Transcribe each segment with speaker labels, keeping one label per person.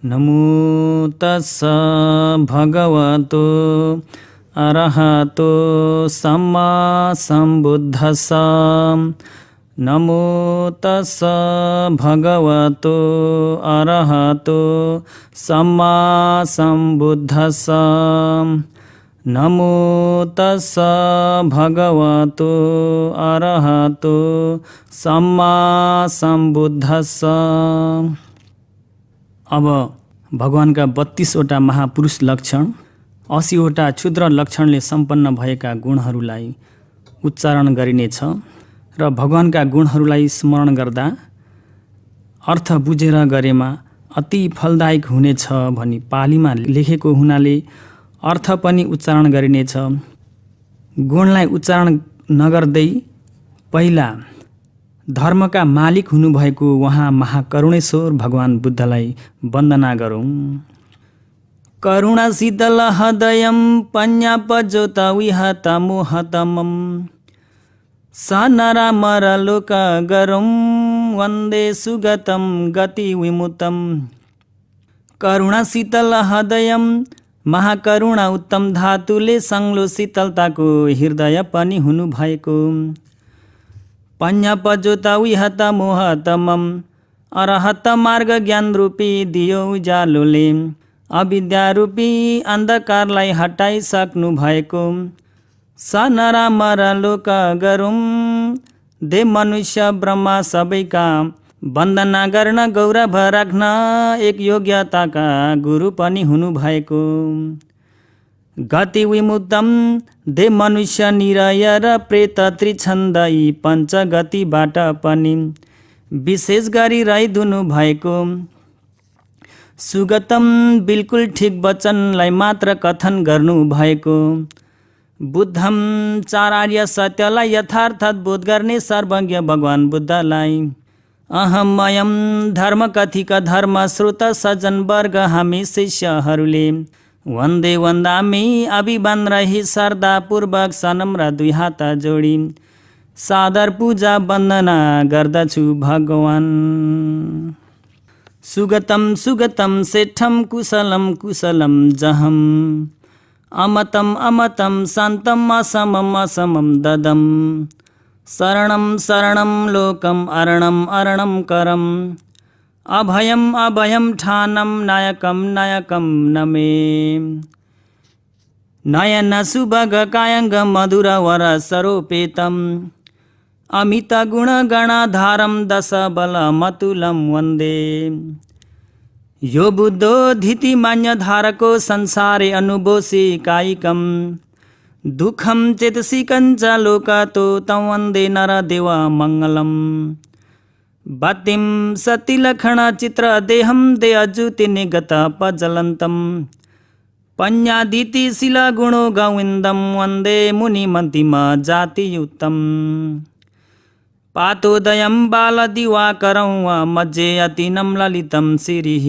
Speaker 1: नमो तस्स भगवतो अरहतो सम्मा सम्बुद्धस्स। नमो तस्स भगवतो अरहतो सम्मा सम्बुद्धस्स। नमो तस्स भगवतो अरहतो सम्मा सम्बुद्धस्स। अब भगवानका 32वटा महापुरुष लक्षण, 80वटा क्षुद्र लक्षणले सम्पन्न भएका गुणहरूलाई उच्चारण गरिनेछ र भगवानका गुणहरूलाई स्मरण गर्दा अर्थ बुझेर गरेमा अति फलदायक हुनेछ भनी पालीमा लेखेको हुनाले अर्थ पनि उच्चारण गरिनेछ। गुणलाई उच्चारण नगर्दै पहिला धर्मका मालिक हुनुभएको उहाँ महाकरुणेश्वर भगवान बुद्धलाई वन्दना गरौँ। करुणाशीतल हृदयं पञ्जापज्योतविहत मोहतमं सनरमरलोकगरं वन्दे सुगतं गतिविमुक्तं। करुणाशीतल हृदयं महाकरुणा उत्तम धातुले सङ्लो शीतलताको हृदय पनि हुनुभएको। पञ्जापज्योतविहत मोहतमं अरहत मार्ग ज्ञान रूपी दियो उज्यालोले अविद्या रूपी अन्धकारलाई हटाइसक्नु भएको। सनरमरलोक गरौँ देव मनुष्य ब्रह्मा सबैका वन्दना गर्न गौरव राख्न एक योग्यताका गुरु पनि हुनुभएको। गति विमुक्तम देव मनुष्य निरय र प्रेत त्रिछन्द यी पञ्चगतिबाट पनि विशेष गरी रहिदिनु भएको। सुगतम बिल्कुल ठिक वचनलाई मात्र कथन गर्नु भएको। बुद्धम चारार्य सत्यलाई यथार्थ बोध गर्ने सर्वज्ञ भगवान बुद्धलाई। अहमयम धर्म कथिका धर्म स्रोत सज्जन वर्ग हामी शिष्यहरूले वन्दे वन्दामी अभिवान रही श्रद्धापूर्वक सनम्र दुई हात जोडी सादर पूजा वन्दना गर्दछु भगवान। सुगतम सुगतम सेठम कुशलम कुशलम जहम अमतम अमतम शान्तम असमम असमम ददम शरणं शरणं लोकम अरणं अरणं करम अभयम अभयम ठानम नायकम नायकम नमे। नयन सुभग कायंग मधुर वर सरोपेतम अमित गुण गणाधारम दश बल मतुलम वन्दे। यो बुद्धो धीति मान्य धारको संसारे अनुभोषि कायिकम दुःखम चेतसी कञ्च लोकतो तं वन्दे नरदेव मङ्गलम्। बातिम सतिलक्षण चित्र देहम दे अजुति निगत पजलंतम पञ्जादिति शिल गुणो गोविंदम वन्दे मुनिमन्तिम जातियुक्तम। पातोदयं बालदिवाकरं मज्जे अतिनं ललितं शिरिः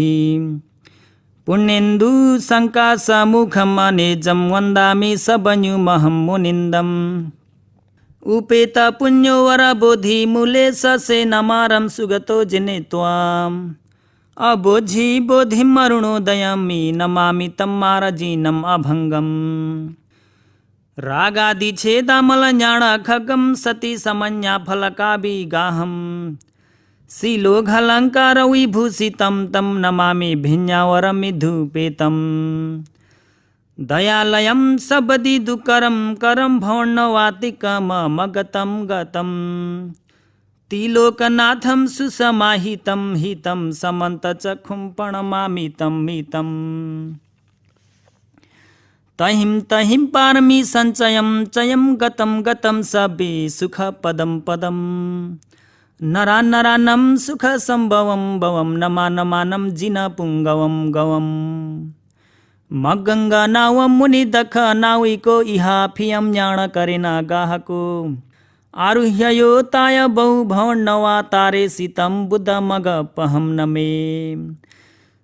Speaker 1: पुण्येन्दु शङ्कासमुखम् अनेजं वन्दामि सबन्युमहं मुनिन्दम्। उपेत पुण्यो वर बोधि मूले ससे नमारं सुगतो जिने त्वाम् अबोधि बोधिम् अरुणोदयमि नमामि तं मारजीनम् अभङ्गम्। रागादि छेदामल ज्ञान खगं सति समन्या फलकाभिगाहम् शिलोघलङ्कार विभूषितं तं नमामि भिन्यावरमिधुपेतम्। दयालयं सबदि दुकरं करं भौर्णवातिकमगतं गतं तिलोकनाथं सुसमाहितं हितं समन्तचक्षुं प्रणमामि तं मितं। तहिं तहिं पारमी सञ्चयं चयं गतं गतं सबे सुखपदं पदं नरा नरानं सुखसंभवं भवं नमा नमानं जिनपुङ्गवं गवम्। मगंगा नाव मुनि दख नाविको इहा फियम ज्ञान करेना गाहको आरुह्य योताय बहु भौर्णवा तारे सीतम बुद्ध मग पहम नमे।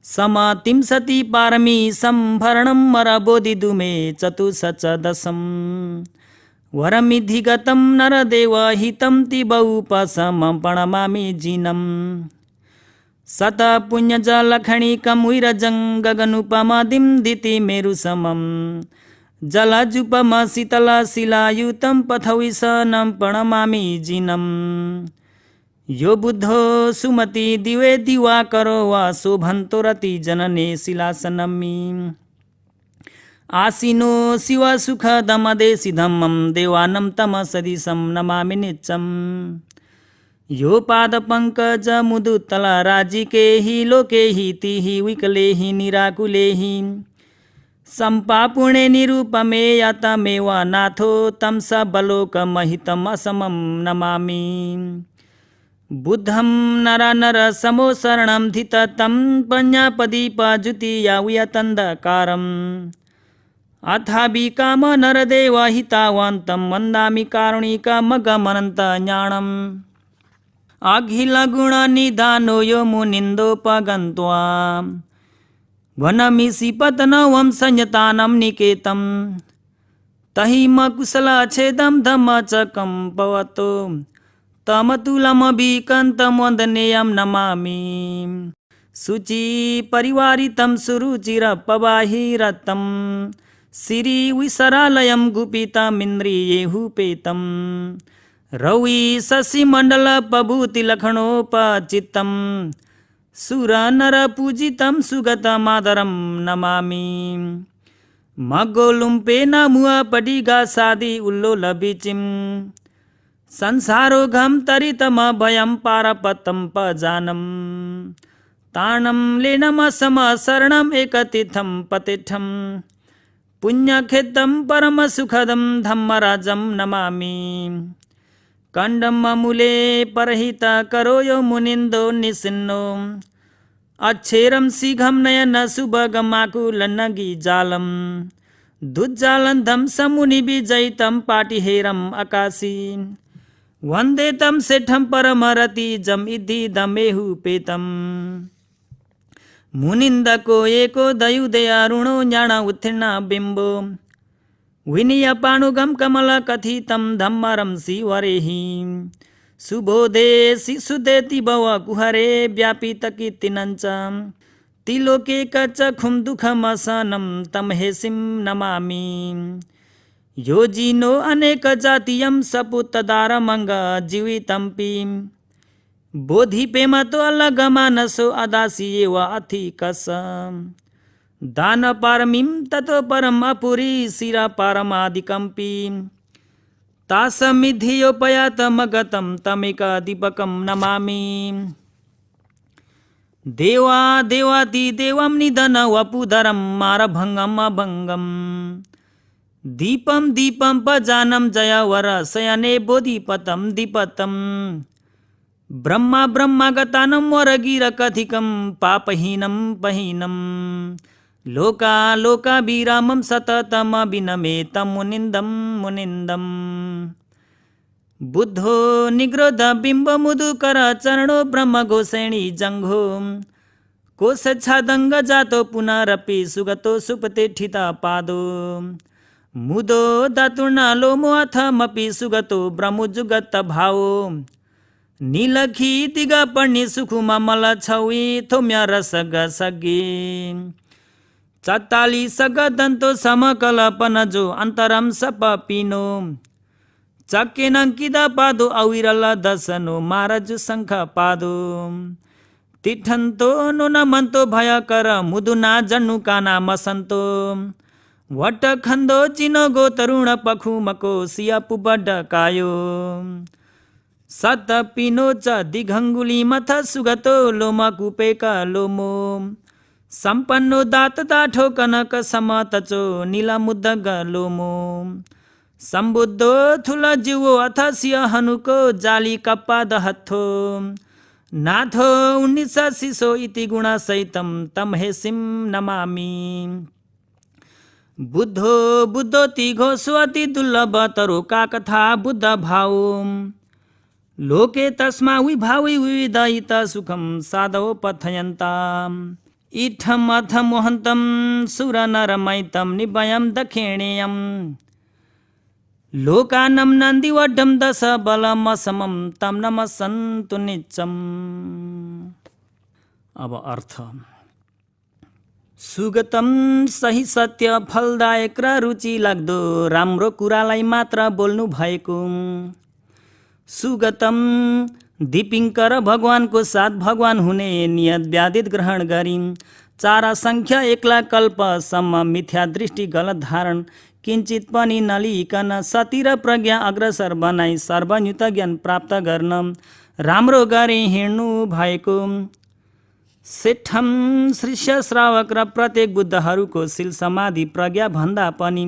Speaker 1: समातिम सती पारमी संभरणं मरबोधि दुमे चतुसच दशम वरमिधिगतं नरदेव हितं ति बहुपसमं प्रणमामि जिनम्। सत पुण्यजलखणिकं विरजं गगनुपमदिं दिति मेरुसमं जलजुपमशीतलशिलायुतं पथविशनं प्रणमामि जिनं। यो बुद्धो सुमति दिवे दिवाकरो वा शोभन्तो रति जनने शिलासनमि। आसीनो शिव सुखदमदेशिधम्मं देवानं तमसदिशं नमामि नित्यम्। यो पादपङ्कज मुदुतलराजिके हि लोके हि तिहि विकले हि निराकुले हि सम्पापुणे निरुपमे यतमेव नाथो तं सबलोकमहितम् असमं नमामि। बुद्धं नरनरसमो शरणं धिततं पञ्चपदीपज्युतियावियतन्धकारम् अथाभिकाम नरदेवहितावन्तं वन्दामि कारुणिकमगमनन्तज्ञानम्। अखिलगुणनिधानो यो मुनिन्दोपगन्त्वा वनमिषिपतनवं संयतानं निकेतं तहि मकुशलच्छेदं धम्मचकं पवतो तमतुलमभिकन्तं वन्दनेयं नमामि। शुचिपरिवारितं सुरुचिरपवाहिरतं श्रीविसरालयं गुपितमिन्द्रियेहुपेतं रवि शशिमण्डलपभूतिलखनोपचित्तं सुरनरपूजितं सुगतमादरं नमामि। मग्गोलुम्पेन मुअपडिगासादि उल्लोलबीचिं संसारोघं तरितमभयं पारपतं पजानं तानं लीनमसमशरणम् एकतीर्थं पतिष्ठं पुण्यखेत्रं परमसुखदं धम्मराजं नमामि। कंडममूले परहित करो यो मुनिन्दो निसिन्नो अक्षेरं शीघ्रं नयन सुभगमाकुलनगी जालं दुज्जालन्धं समुनिविजयितं पाटिहेरम् अकाशी वन्दे तं सेठं परमरतिजम् इद्धिदमेहुपेतं। मुनिन्दको एको दयुदयारुणो ज्ञान उत्तीर्ण बिम्बो विनीयपाणुगं कमलकथितं धम्मरं शिवरेहि सुबोधे शिशुदेति भव कुहरे व्यापितकीर्तिनञ्च तिलोके कचखुं दुःखमसनं तं हेसिं नमामि। योजिनो अनेकजातीयं सपुतदारमङ्ग जीवितम्पि बोधिपेमतो अलगमानसो अदासि एव अधिकस दानपारमीं ततो परम् अपुरी शिरपारमादिकम्पि तासमिधियोपयातमगतं तमेकदीपकं नमामि। देवा देवादिदेवं निधन वपुधरं मारभङ्गम् अभङ्गं दीपं दीपं पजानं जयवर शयने बोधिपतं दीपतं ब्रह्मा ब्रह्मागतानं वरगिरकथिकं पापहीनं पहीनं लोकालोकाभिरामं सततमभिनमेतं मुनिन्दं मुनिन्दम्। बुद्धो निग्रोध बिम्बमुदुकर चरणो ब्रह्मघोषेणी जङ्घो कोशच्छादङ्ग जातो पुनरपि सुगतो सुप्रतिष्ठिता पादो मुदो दातुर्न लोमो अथमपि सुगतो ब्रह्मजुगत भावो नीलखी दिगपर्णि सुखुममल छवि थोम्य रसग सगे चत्ताली सगदन्तो समकलपनजो अन्तरं सपपिनो चक्केनङ्किद पादो अविरल दशनो मारजु शङ्ख पादो तिठन्तो नुनमन्तो भयकर मुदुना जन्नुकाना मसन्तो वटखन्दो चिनोगो तरुण पखुमको सियापुबड कायो सतपिनो च दिघङ्गुली मथ सुगतो लोमकुपेक लोमो सम्पन्नो दातदाठो कनक समतचो नीलमुद्दग लोमो सम्बुद्धो थुल जीवो अथ सिंह हनुको जाली कप्पाद हत्थो नाथो उन्निस शिशो इति गुणसहितं तं हेसिं नमामि। बुद्धो बुद्धोति घोषवति दुर्लभतरो का कथा बुद्ध भावो लोके तस्मा विभावि विविधयित सुखं साधो पथयन्ताम् इत्थम् अथ मोहन्तं सुरनरमयितं निभयं दक्षिणेयं लोकानं नन्दिवड्ढं दश बलमसमं तं नमस्सन्तु नित्यम्। अब अर्थ। सुगतम सही सत्य फलदायक र रुचि लाग्दो राम्रो कुरालाई मात्र बोल्नु भएको। सुगतम दिपिङ्कर भगवानको साथ भगवान हुने नियत व्याधित ग्रहण गरी 4 सङ्ख्या 1 लाख कल्पसम्म मिथ्या दृष्टि गलत धारण किञ्चित पनि नलिकन सती र प्रज्ञा अग्रसर बनाई सर्वयुक्त ज्ञान प्राप्त गर्न राम्रो गरी हिँड्नु भएको। सेठम शिष्य श्रावक र प्रत्येक बुद्धहरूको शील समाधि प्रज्ञा भन्दा पनि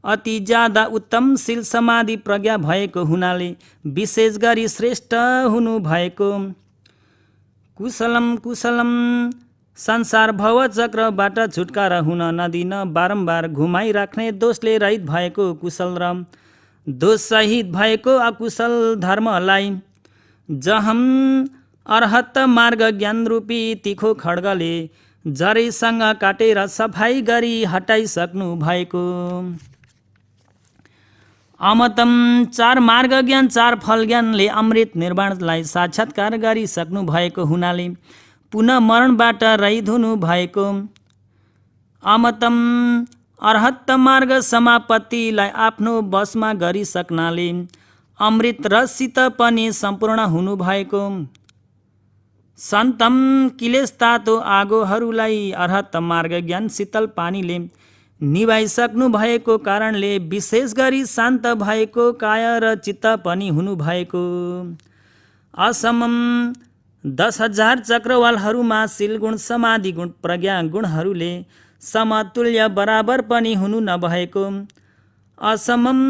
Speaker 1: अति ज्यादा उत्तम शील समाधि प्रज्ञा भएको हुनाले विशेष गरी श्रेष्ठ हुनु भएको। कुशलम कुशलम संसार भवचक्रबाट छुटकारा हुन नदिन बारम्बार घुमाइराख्ने दोषले रहित भएको कुशल र दोषसहित भएको अकुशल धर्मलाई जहम अर्हत मार्ग ज्ञान रूपी तिखो खड्गले जरैसँग काटेर सफाई गरी हटाइसक्नु भएको। अमतम 4 मार्ग ज्ञान 4 फल ज्ञानले अमृत निर्वाणलाई साक्षात्कार गरिसक्नु भएको हुनाले पुनः मरणबाट रहित हुनु भएको। अमतम अर्हत मार्ग समापत्तिलाई आफ्नो वशमा गरिसक्नाले अमृत रससित पनि सम्पूर्ण हुनु भएको। सन्तम क्लेश तातो आगोहरूलाई अर्हत मार्ग ज्ञान शीतल पानीले निभाइसक्नु भएको कारणले विशेष गरी शान्त भएको काय र चित्त पनि हुनु भएको। असमम 10,000 चक्रवालहरूमा शील गुण समाधि गुण प्रज्ञा गुणहरूले समतुल्य बराबर पनि हुनु नभएको। असमम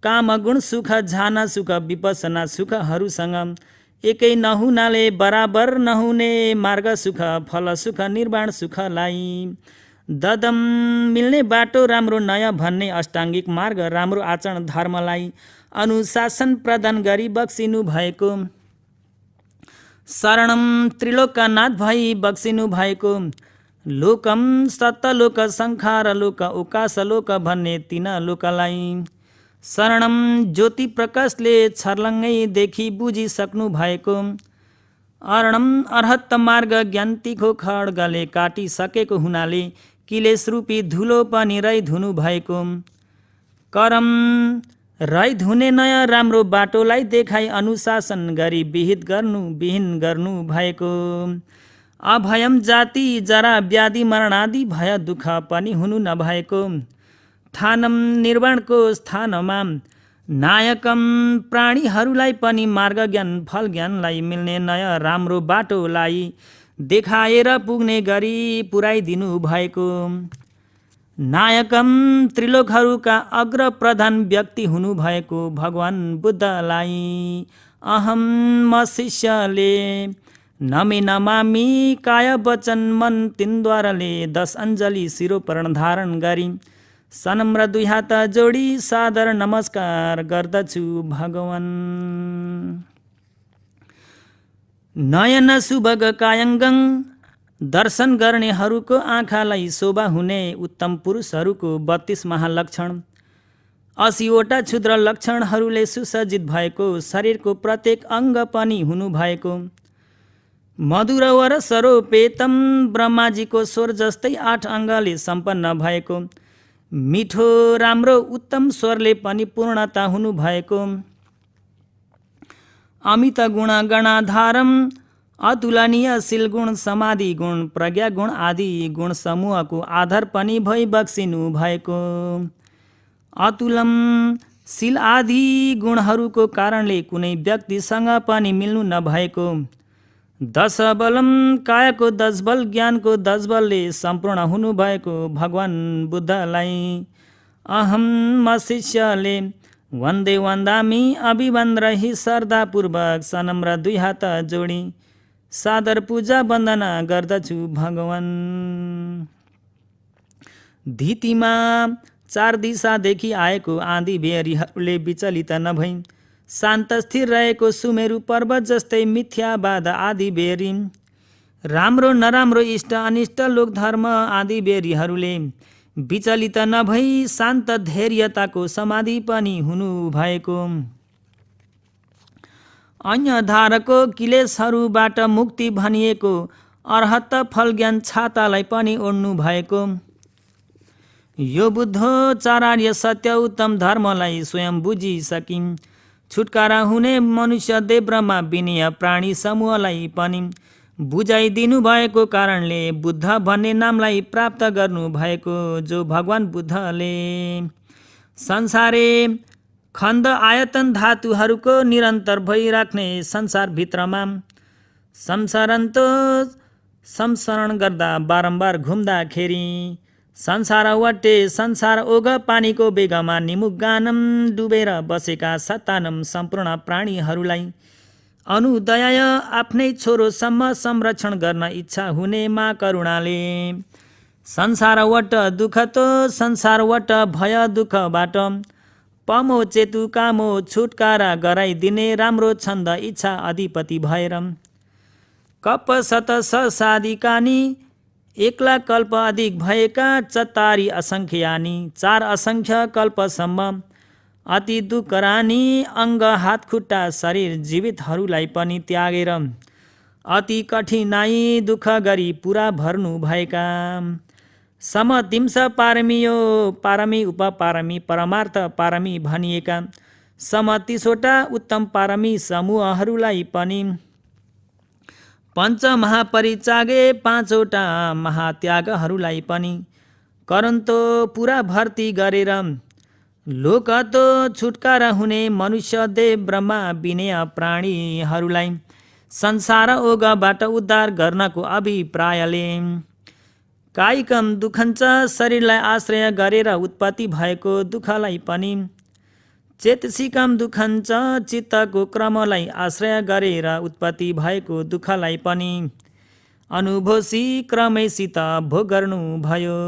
Speaker 1: काम गुण सुख झाना सुख विपसना सुखहरूसँग एकै नहुनाले बराबर नहुने मार्ग सुख फल सुख निर्वाण सुखलाई ददम मिल्ने बाटो राम्रो नयाँ भन्ने अष्टाङ्गिक मार्ग राम्रो आचरण धर्मलाई अनुशासन प्रदान गरी बक्सिनु भएको। शरणम त्रिलोकनाथ भई बक्सिनु भएको। लोकम सत्तलोक संखार लोक उकास लोक भन्ने 3 लोकलाई शरणम ज्योति प्रकाशले छर्लङ्गै देखि बुझिसक्नु भएको। अरणम अर्हत मार्ग ज्ञान तिखो खड्गले काटिसकेको हुनाले क्लेश रूपी धुलो पनि रहित हुनु भएको। करम रहित हुने नयाँ राम्रो बाटोलाई देखाई अनुशासन गरी विहीन गर्नु भएको। अभयम जाति जरा व्याधि मरण आदि भय दुःख पनि हुनु नभएको। थानम निर्वाणको स्थानमा नायकम प्राणीहरूलाई पनि मार्ग ज्ञान फल ज्ञानलाई मिल्ने नयाँ राम्रो बाटोलाई देखाएर पुग्ने गरी पुर्याइदिनु भएको। नायकम त्रिलोकहरूका अग्र प्रधान व्यक्ति हुनु भएको भगवान बुद्धलाई अहम म शिष्यले नमे नमामि काय वचन मन तिनद्वाराले 10 अञ्जली शिरोपरण धारण गरी सनम्र 2 हात जोडी सादर नमस्कार गर्दछु भगवान। नयन सुभग कायङ्गङ दर्शन गर्नेहरूको आँखालाई शोभा हुने उत्तम पुरुषहरूको 32 महालक्षण 80 वटा क्षुद्र लक्षणहरूले सुसज्जित भएको शरीरको प्रत्येक अङ्ग पनि हुनु भएको। मधुर वर सरोपेतम ब्रह्माजीको स्वर जस्तै 8 अङ्गले सम्पन्न भएको। मिठो राम्रो उत्तम स्वरले पनि पूर्णता हुनु भएको। अमित गुण गणाधारम अतुलनीय शील गुण समाधि गुण प्रज्ञा गुण आदि गुण समूहको आधार पनि भई बक्सिनु भएको। अतुलम शील आदि गुणहरूको कारणले कुनै व्यक्तिसँग पनि मिल्नु नभएको। 10 बलम कायको 10 बल ज्ञानको 10 बलले सम्पूर्ण हुनुभएको भगवान बुद्धलाई अहम म शिष्यले वन्दे वन्दामी अभिवन्द रही श्रद्धापूर्वक सनम्र 2 हात जोडी सादर पूजा वन्दना गर्दछु भगवान। धितीमा 4 दिशादेखि आएको आँधी बेहरीहरूले विचलित नभई शान्त स्थिर रहेको सुमेरु पर्वत जस्तै मिथ्यावाद आदि बेरी राम्रो नराम्रो इष्ट अनिष्ट लोकधर्म आदि बेरीहरूले विचलित नभई शान्त धैर्यताको समाधि पनि हुनु भएको। अन्य धारको क्लेशहरूबाट मुक्ति भनिएको अर्हत फल ज्ञान छातालाई पनि ओढ्नु भएको। यो बुद्धोचार्य सत्य उत्तम धर्मलाई स्वयं बुझिसकिन्। छुटकारा हुने मनुष्य देव ब्रह्मा विनय प्राणी समूहलाई पनि बुझाइदिनु भएको कारणले बुद्ध भन्ने नामलाई प्राप्त गर्नु भएको। जो भगवान बुद्धले संसारे खण्ड आयतन धातुहरूको निरन्तर भइराख्ने संसारभित्रमा संसरण गर्दा बारम्बार घुम्दाखेरि संसार वटे संसार ओघ पानीको बेगमा निमुगानम डुबेर बसेका सतानम सम्पूर्ण प्राणीहरूलाई अनुदय आफ्नै छोरोसम्म संरक्षण गर्न इच्छा हुने मा करुणाले संसारवट दुःख तो संसारवट भय दुःखबाट पमो चेतु कामो छुटकारा गराइदिने राम्रो छन्द इच्छा अधिपति भएर कप सत सादिकानी एकला कल्प अधिक भएका चतारी असङ्ख्यानी 4 असङ्ख्य कल्पसम्म अति दुःखरानी अङ्ग हात खुट्टा शरीर जीवितहरूलाई पनि त्यागेर अति कठिनाई दुःख गरी पुरा भर्नु भएका समतिंस पारमियो पारमी उपपारमी परमार्थ पारमी भनिएका 30वटा उत्तम पारमी समूहहरूलाई पनि पञ्च महापरित्यागे 5वटा महात्यागहरूलाई पनि करन्तो पुरा भर्ती गरेर लोकतो छुटकारा हुने मनुष्य देव ब्रह्मा विनय प्राणीहरूलाई संसार ओघबाट उद्धार गर्नको अभिप्रायले कायिकम दुःखञ्च शरीरलाई आश्रय गरेर उत्पत्ति भएको दुःखलाई पनि चेतसिकम दुःखञ्च चित्तको क्रमलाई आश्रय गरेर उत्पत्ति भएको दुःखलाई पनि अनुभूति क्रमैसित भोग गर्नु भयो।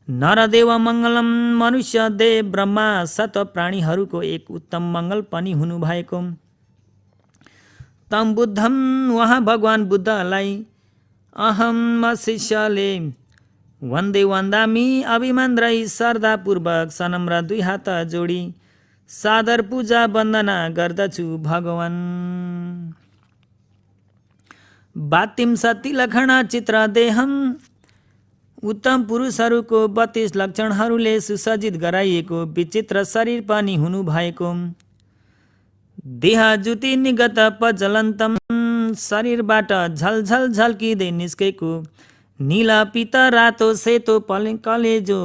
Speaker 1: नरदेव मङ्गलम मनुष्य देव ब्रह्मा सत प्राणीहरूको एक उत्तम मङ्गल पनि हुनु भएको। तम बुद्धम वहाँ भगवान बुद्धलाई अहम शिष्यले वन्दे वन्दामी अभिमान रही श्रद्धापूर्वक सनम्र 2 हात जोडी सादर पूजा वन्दना गर्दछु भगवान। बातिम सती लखना चित्र देहम उत्तम पुरुषहरूको 32 लक्षणहरूले सुसज्जित गराइएको विचित्र शरीर पनि हुनु भएको। देह जुति निगत पजलन्तम शरीरबाट झलझल झल्किँदै निस्केको नीला पित रातो सेतो कलेजो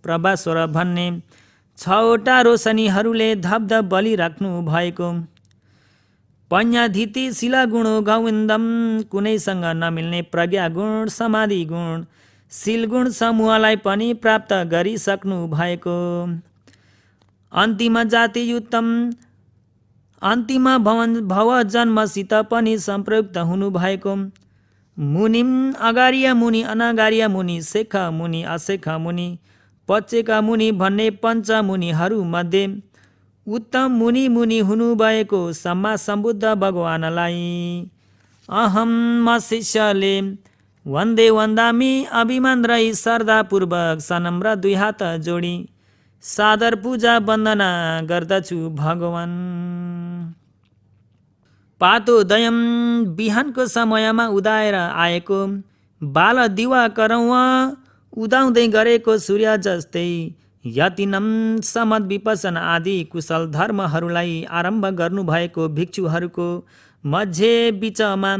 Speaker 1: प्रभास्वर भन्ने 6वटा रोशनीहरूले धपधप बलिराख्नु भएको। पञ्याधिति शिलागुणो गौविन्दम कुनैसँग नमिल्ने प्रज्ञा गुण समाधि गुण शिलगुण समूहलाई पनि प्राप्त गरिसक्नु भएको। अन्तिम जातियुक्तम अन्तिम भव जन्मसित पनि सम्प्रयुक्त हुनु भएको। मुनिम अगार्य मुनि अनागार्य मुनि शेख मुनि अशेख मुनि पचेका मुनि भन्ने पञ्चमुनिहरूमध्ये उत्तम मुनि हुनु भएको सम्मा सम्बुद्ध भगवानलाई अहम शिष्यले वन्दे वन्दामी अभिमान रही श्रद्धापूर्वक सनम्र 2 हात जोडी सादर पूजा वन्दना गर्दछु भगवान। पातोदयम बिहानको समयमा उदाएर आएको बाल दिवा करौँ उदाउँदै गरेको सूर्य जस्तै यतिनम समत विपसन आदि कुशल धर्महरूलाई आरम्भ गर्नुभएको भिक्षुहरूको मध्य बिचमा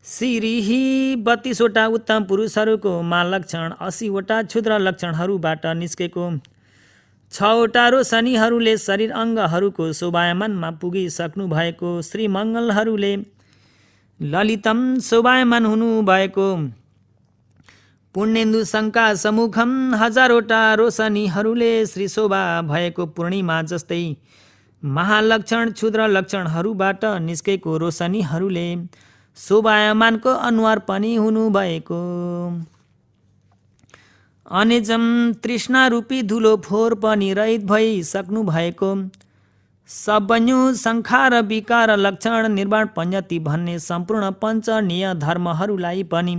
Speaker 1: सिरिही 32वटा उत्तम पुरुषहरूको महालक्षण 80वटा क्षुद्र लक्षणहरूबाट निस्केको 6वटा रोशनीहरूले शरीर अङ्गहरूको शोभायमानमा पुगिसक्नु भएको श्रीमङ्गलहरूले ललितम शोभायमान हुनु भएको पुण्येन्दु शङ्का समुखम 1000वटा रोशनीहरूले श्री शोभा भएको पूर्णिमा जस्तै महालक्षण क्षुद्र लक्षणहरूबाट निस्केको रोशनीहरूले शोभायमानको अनुहार पनि हुनु भएको। अनेजम तृष्णा रूपी धुलो फोहोर पनि रहित भइसक्नु भएको सबन्यु संखार विकार लक्षण निर्वाण पञ्चति भन्ने सम्पूर्ण पञ्चनीय धर्महरूलाई पनि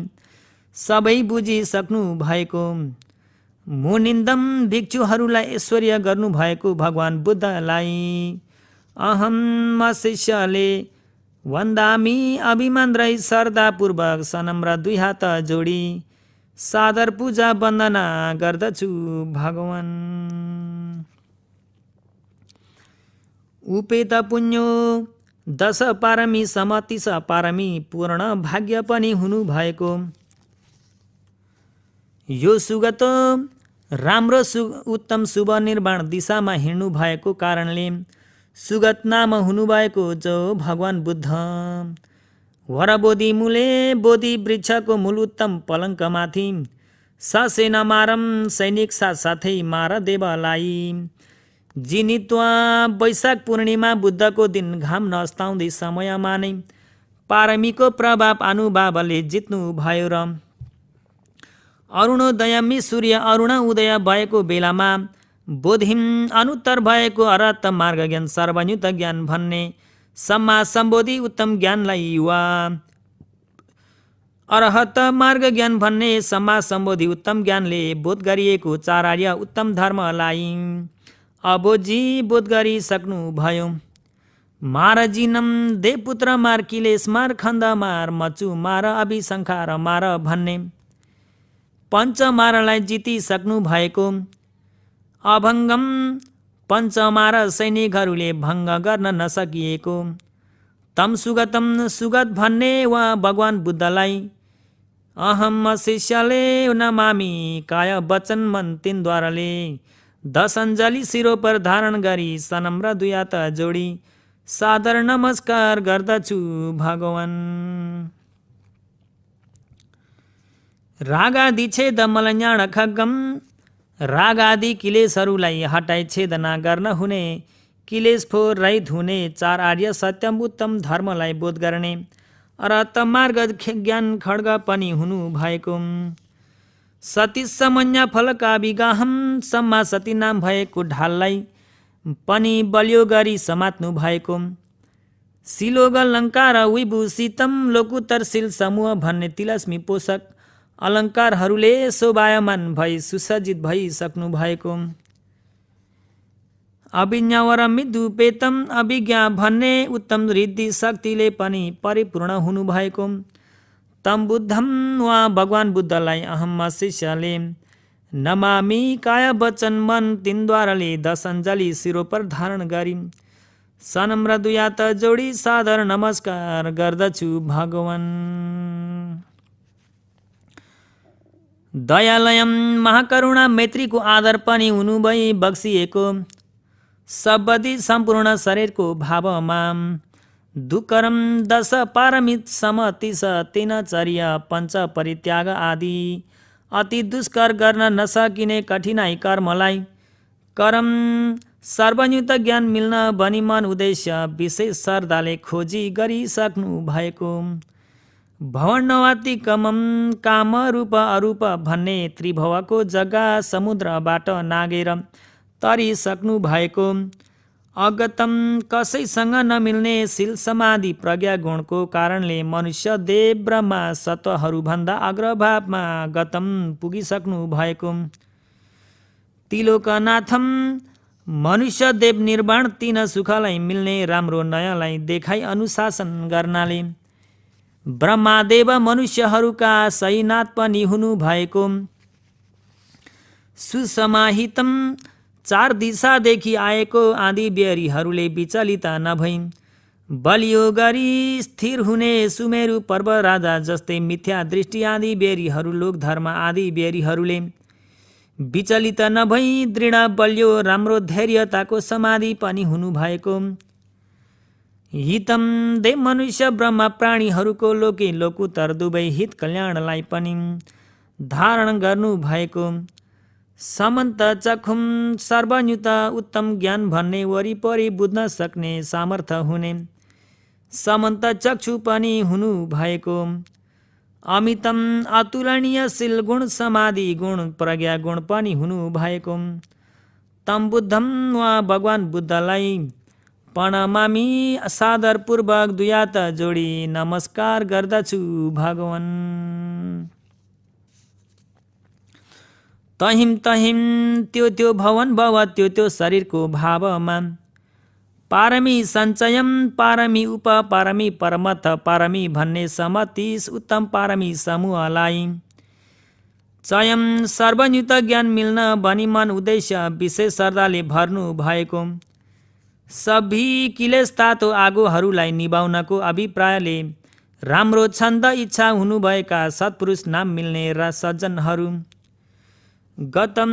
Speaker 1: सबै बुझिसक्नु भएको। मुनिन्दम भिक्षुहरूलाई ऐश्वर्य गर्नुभएको भगवान बुद्धलाई अहम शिष्यले वन्दामी अभिमान रही श्रद्धापूर्वक सनम्र दुई हात जोडी सादर पूजा वन्दना गर्दछु भगवान। उपेत पुण्यो दश पारमी समतिस पारमी पूर्ण भाग्य पनि हुनु भएको। यो सुगत राम्रो उत्तम शुभ निर्माण दिशामा हिँड्नु भएको कारणले सुगत नाम हुनुभएको जो भगवान बुद्ध। वरबोधि मूले बोधि वृक्षको मूल उत्तम पलङ्कमाथि ससेना मारम सैनिक साथसाथै मार देवलाई। जिनित्वा वैशाख पूर्णिमा बुद्धको दिन घाम नस्ताउँदै समयमा नै पारमीको प्रभाव अनुभावले जित्नु भयो र अरुणोदयमी सूर्य अरुण उदय भएको बेलामा बोधिम अनुत्तर भएको अरहत मार्ग ज्ञान सर्वयुक्त ज्ञान भन्ने सम्मा सम्बोधि उत्तम ज्ञानलाई युवा अरहत मार्ग ज्ञान भन्ने सम्मा सम्बोधि उत्तम ज्ञानले बोध गरिएको चारार्य उत्तम धर्मलाई अबोजी बोध गरिसक्नु भयो। मार जिनम देवपुत्र मार किलेश मार खण्ड मार मचु मार अभिशङ्खार मार भन्ने पञ्चमारलाई जितिसक्नु भएको। अभङ्गम पञ्चमार सैनिकहरूले भङ्ग गर्न नसकिएको तम सुगतम सुगत भन्ने वा भगवान बुद्धलाई अहम शिष्यले नमामि काय वचन मन तिनद्वाराले दश अञ्जली शिरो पर धारण गरी सनम्र दुई हात जोडी सादर नमस्कार गर्दछु भगवान। रागादि छेद मलन्याण खड्गम रागादि किलेशहरूलाई हटाई छेदना गर्न हुने किलेश फोर रहित हुने चार आर्य सत्यम उत्तम धर्मलाई बोध गर्ने अरहत मार्ग ज्ञान खड्ग पनि हुनु भएको। सती समन्या फलका विगाहम सम्मा सती नाम भएको ढाललाई पनि बलियो गरी समात्नु भएको। शिलोग अलङ्कार विभूषितम लोकुत्तर शिल समूह भन्ने तिलस्मी पोषक अलङ्कारहरूले शोभायमान भई सुसज्जित भइसक्नु भएको। अभिज्ञावर मिदुपेतम अभिज्ञा भन्ने उत्तम रिद्धि शक्तिले पनि परिपूर्ण हुनुभएको। तम बुद्धम वा भगवान बुद्धलाई अहम शिष्यले नमामि काय वचन मन तिनद्वाराले दश अञ्जली शिरो पर धारण गरी सनम्र दुई हात जोडी सादर नमस्कार गर्दछु भगवान। दयालयम महाकरुणा मैत्रीको आदर पनि हुनु भई बक्सिएको सबदी सम्पूर्ण शरीरको भावमा दुकरम दश पारमित समतिस तिनचर्य पञ्च परित्याग आदि अति दुष्कर गर्न नसकिने कठिनाई कर्मलाई करम सर्वयुक्त ज्ञान मिल्न भनी मन उद्देश्य विशेष श्रद्धाले खोजी गरिसक्नु भएको। भवन्नवातिकमम काम रूप अरूप भन्ने त्रिभवको जग्गा समुद्रबाट नागेर तरिसक्नु भएको। अगतम कसैसँग नमिल्ने शील समाधि प्रज्ञा गुणको कारणले मनुष्य देव ब्रह्मा सत्वहरूभन्दा अग्रभावमा गतम पुगिसक्नु भएको। तिलोकनाथम मनुष्य देव निर्वाण तीन सुखलाई मिल्ने राम्रो नयाँलाई देखाई अनुशासन गर्नाले ब्रह्मादेव मनुष्यहरूका सहीनाथ पनि हुनु भएको। सुसमाहितम चार दिशादेखि आएको आदि बेरीहरूले विचलित नभई बलियो गरी स्थिर हुने सुमेरु पर्व राजा जस्तै मिथ्या दृष्टि आदि बेरीहरू लोकधर्म आदि बेरीहरूले विचलित नभई दृढ बलियो राम्रो धैर्यताको समाधि पनि हुनु भएको। हितम देव मनुष्य ब्रह्म प्राणीहरूको लोके लोकुत्तर दुवै हित कल्याणलाई पनि धारण गर्नु भएको। समन्त चखुम सर्वयुक्त उत्तम ज्ञान भन्ने वरिपरि बुझ्न सक्ने सामर्थ्य हुने समन्त चक्षु पनि हुनु भएको। अमितम अतुलनीय शील गुण समाधि गुण प्रज्ञा गुण पनि हुनु भएको। तम बुद्धम वा भगवान बुद्धलाई प्रणमामि सादरपूर्वक दुई हात जोडी नमस्कार गर्दछु भगवान। तहिम तहिम त्यो त्यो भवन भव त्यो त्यो शरीरको भावमा पारमी सञ्चयम पारमी पारमी परमथ पारमी भन्ने समतीस उत्तम पारमी समूहलाई चयम सर्वयुक्त ज्ञान मिल्न भनी मन उद्देश्य विशेष श्रद्धाले भर्नु भएको सबै किलेश तातो आगोहरूलाई निभाउनको अभिप्रायले राम्रो छन्द इच्छा हुनुभएका सत्पुरुष नाम मिल्ने र सज्जनहरू गतम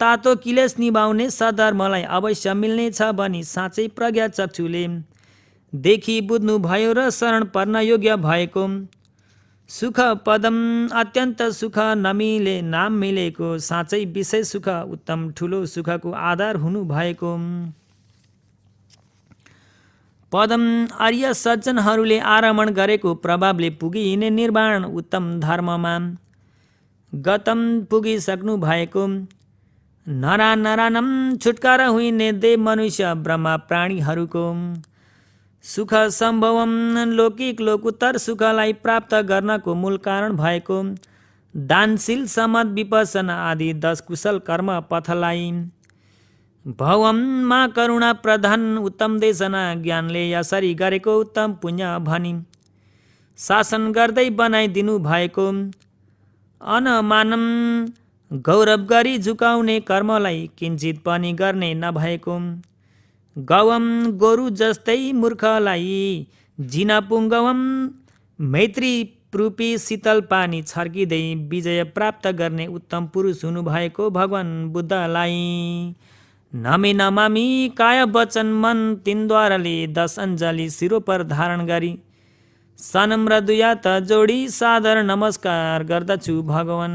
Speaker 1: तातो किलेश निभाउने सधर्मलाई अवश्य मिल्नेछ भनी साँच्चै प्रज्ञा चक्षुले देखि बुझ्नु भयो र शरण पर्न योग्य भएको सुख पदम अत्यन्त सुख नमिले नाम मिलेको साँच्चै विशेष सुख उत्तम ठुलो सुखको आधार हुनु भएको पदम आर्य सज्जनहरूले आरमण गरेको प्रभावले पुगिने निर्वाण उत्तम धर्ममा गतम पुगिसक्नु भएको नरानम छुटकारा हुने देव मनुष्य ब्रह्मा प्राणीहरूको सुख सम्भवम लौकिक लोकोत्तर सुखलाई प्राप्त गर्नको मूल कारण भएको दानशील समत विपसना आदि 10 कुशल कर्म पथलाई भवममा करुणा प्रधान उत्तम देशना ज्ञानले यसरी गरेको उत्तम पुण्य भनी शासन गर्दै बनाइदिनु भएको अनमानम गौरव गरी झुकाउने कर्मलाई किञ्चित पनि गर्ने नभएको गवम गोरु जस्तै मूर्खलाई जिना पुङ्गवम मैत्री रूपी शीतल पानी छर्किँदै विजय प्राप्त गर्ने उत्तम पुरुष हुनुभएको भगवान बुद्धलाई नमी नमामी काय वचन मन तिनद्वाराले 10 अञ्जली शिरो पर धारण गरी सनम्र दुयात जोडी सादर नमस्कार गर्दछु भगवान।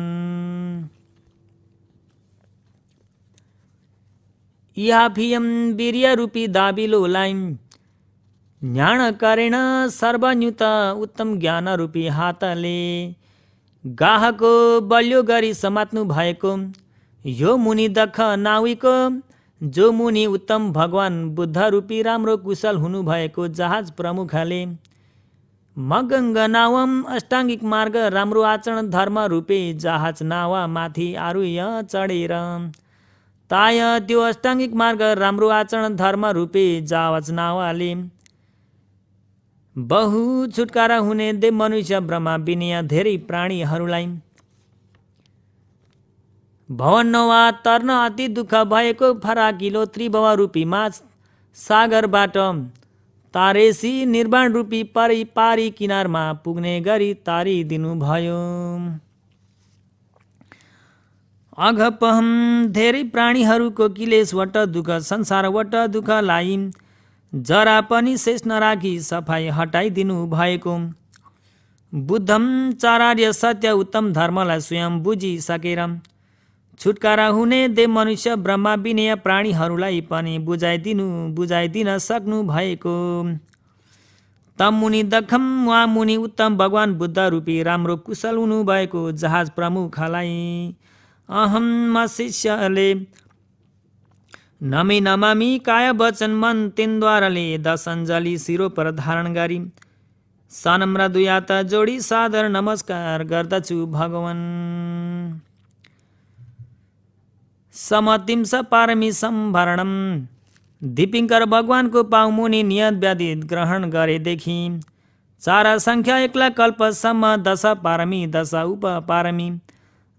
Speaker 1: इहाफियम वीर्य रूपी दाबिलोलाई ज्ञान करेण सर्वन्युत उत्तम ज्ञान रूपी हातले गाहको बलियो गरी समात्नु भएको यो मुनि दक्ष नाविको जो मुनि उत्तम भगवान बुद्ध रूपी राम्रो कुशल हुनुभएको जहाज प्रमुखले मगङ्ग नावम अष्टाङ्गिक मार्ग राम्रो आचरण धर्म रूपी जहाज नावा माथि आरुह्य चढेर ताय त्यो अष्टाङ्गिक मार्ग राम्रो आचरण धर्म रूपी जहाज नावाले बहु छुटकारा हुने देव मनुष्य ब्रह्मा विनय धेरै प्राणीहरूलाई भवनवा तर्न अति दुःख भएको फराकिलो त्रिभुव रूपी माझ सागरबाट तारेसी निर्वाण रूपी पारी किनारमा पुग्ने गरी तारिदिनु भयो। अघपहम धेरै प्राणीहरूको क्लेशवट दुःख संसारवट दुःखलाई जरा पनि शेष नराखी सफाई हटाइदिनु भएको बुद्धम चारार्य सत्य उत्तम धर्मलाई स्वयं बुझिसकेर छुटकारा हुने देव मनुष्य ब्रह्मा विनय प्राणीहरूलाई पनि बुझाइदिन सक्नु भएको तम मुनि दखम वा मुनि उत्तम भगवान बुद्ध रूपी राम्रो कुशल हुनु भएको जहाज प्रमुखलाई अहम शिष्यले नमी नमामी काय वचन मन तिनद्वाराले 10 अञ्जली शिरो पर धारण गरी सनम्र दुयात जोडी सादर नमस्कार गर्दछु भगवान। समतिंस पारमी सम्भरणम दीपिङ्कर भगवानको पाउमुनि नियत व्याधित ग्रहण गरेदेखि 4 सङ्ख्या 1 लाख कल्पसम्म 10 पारमी 10 उप पारमी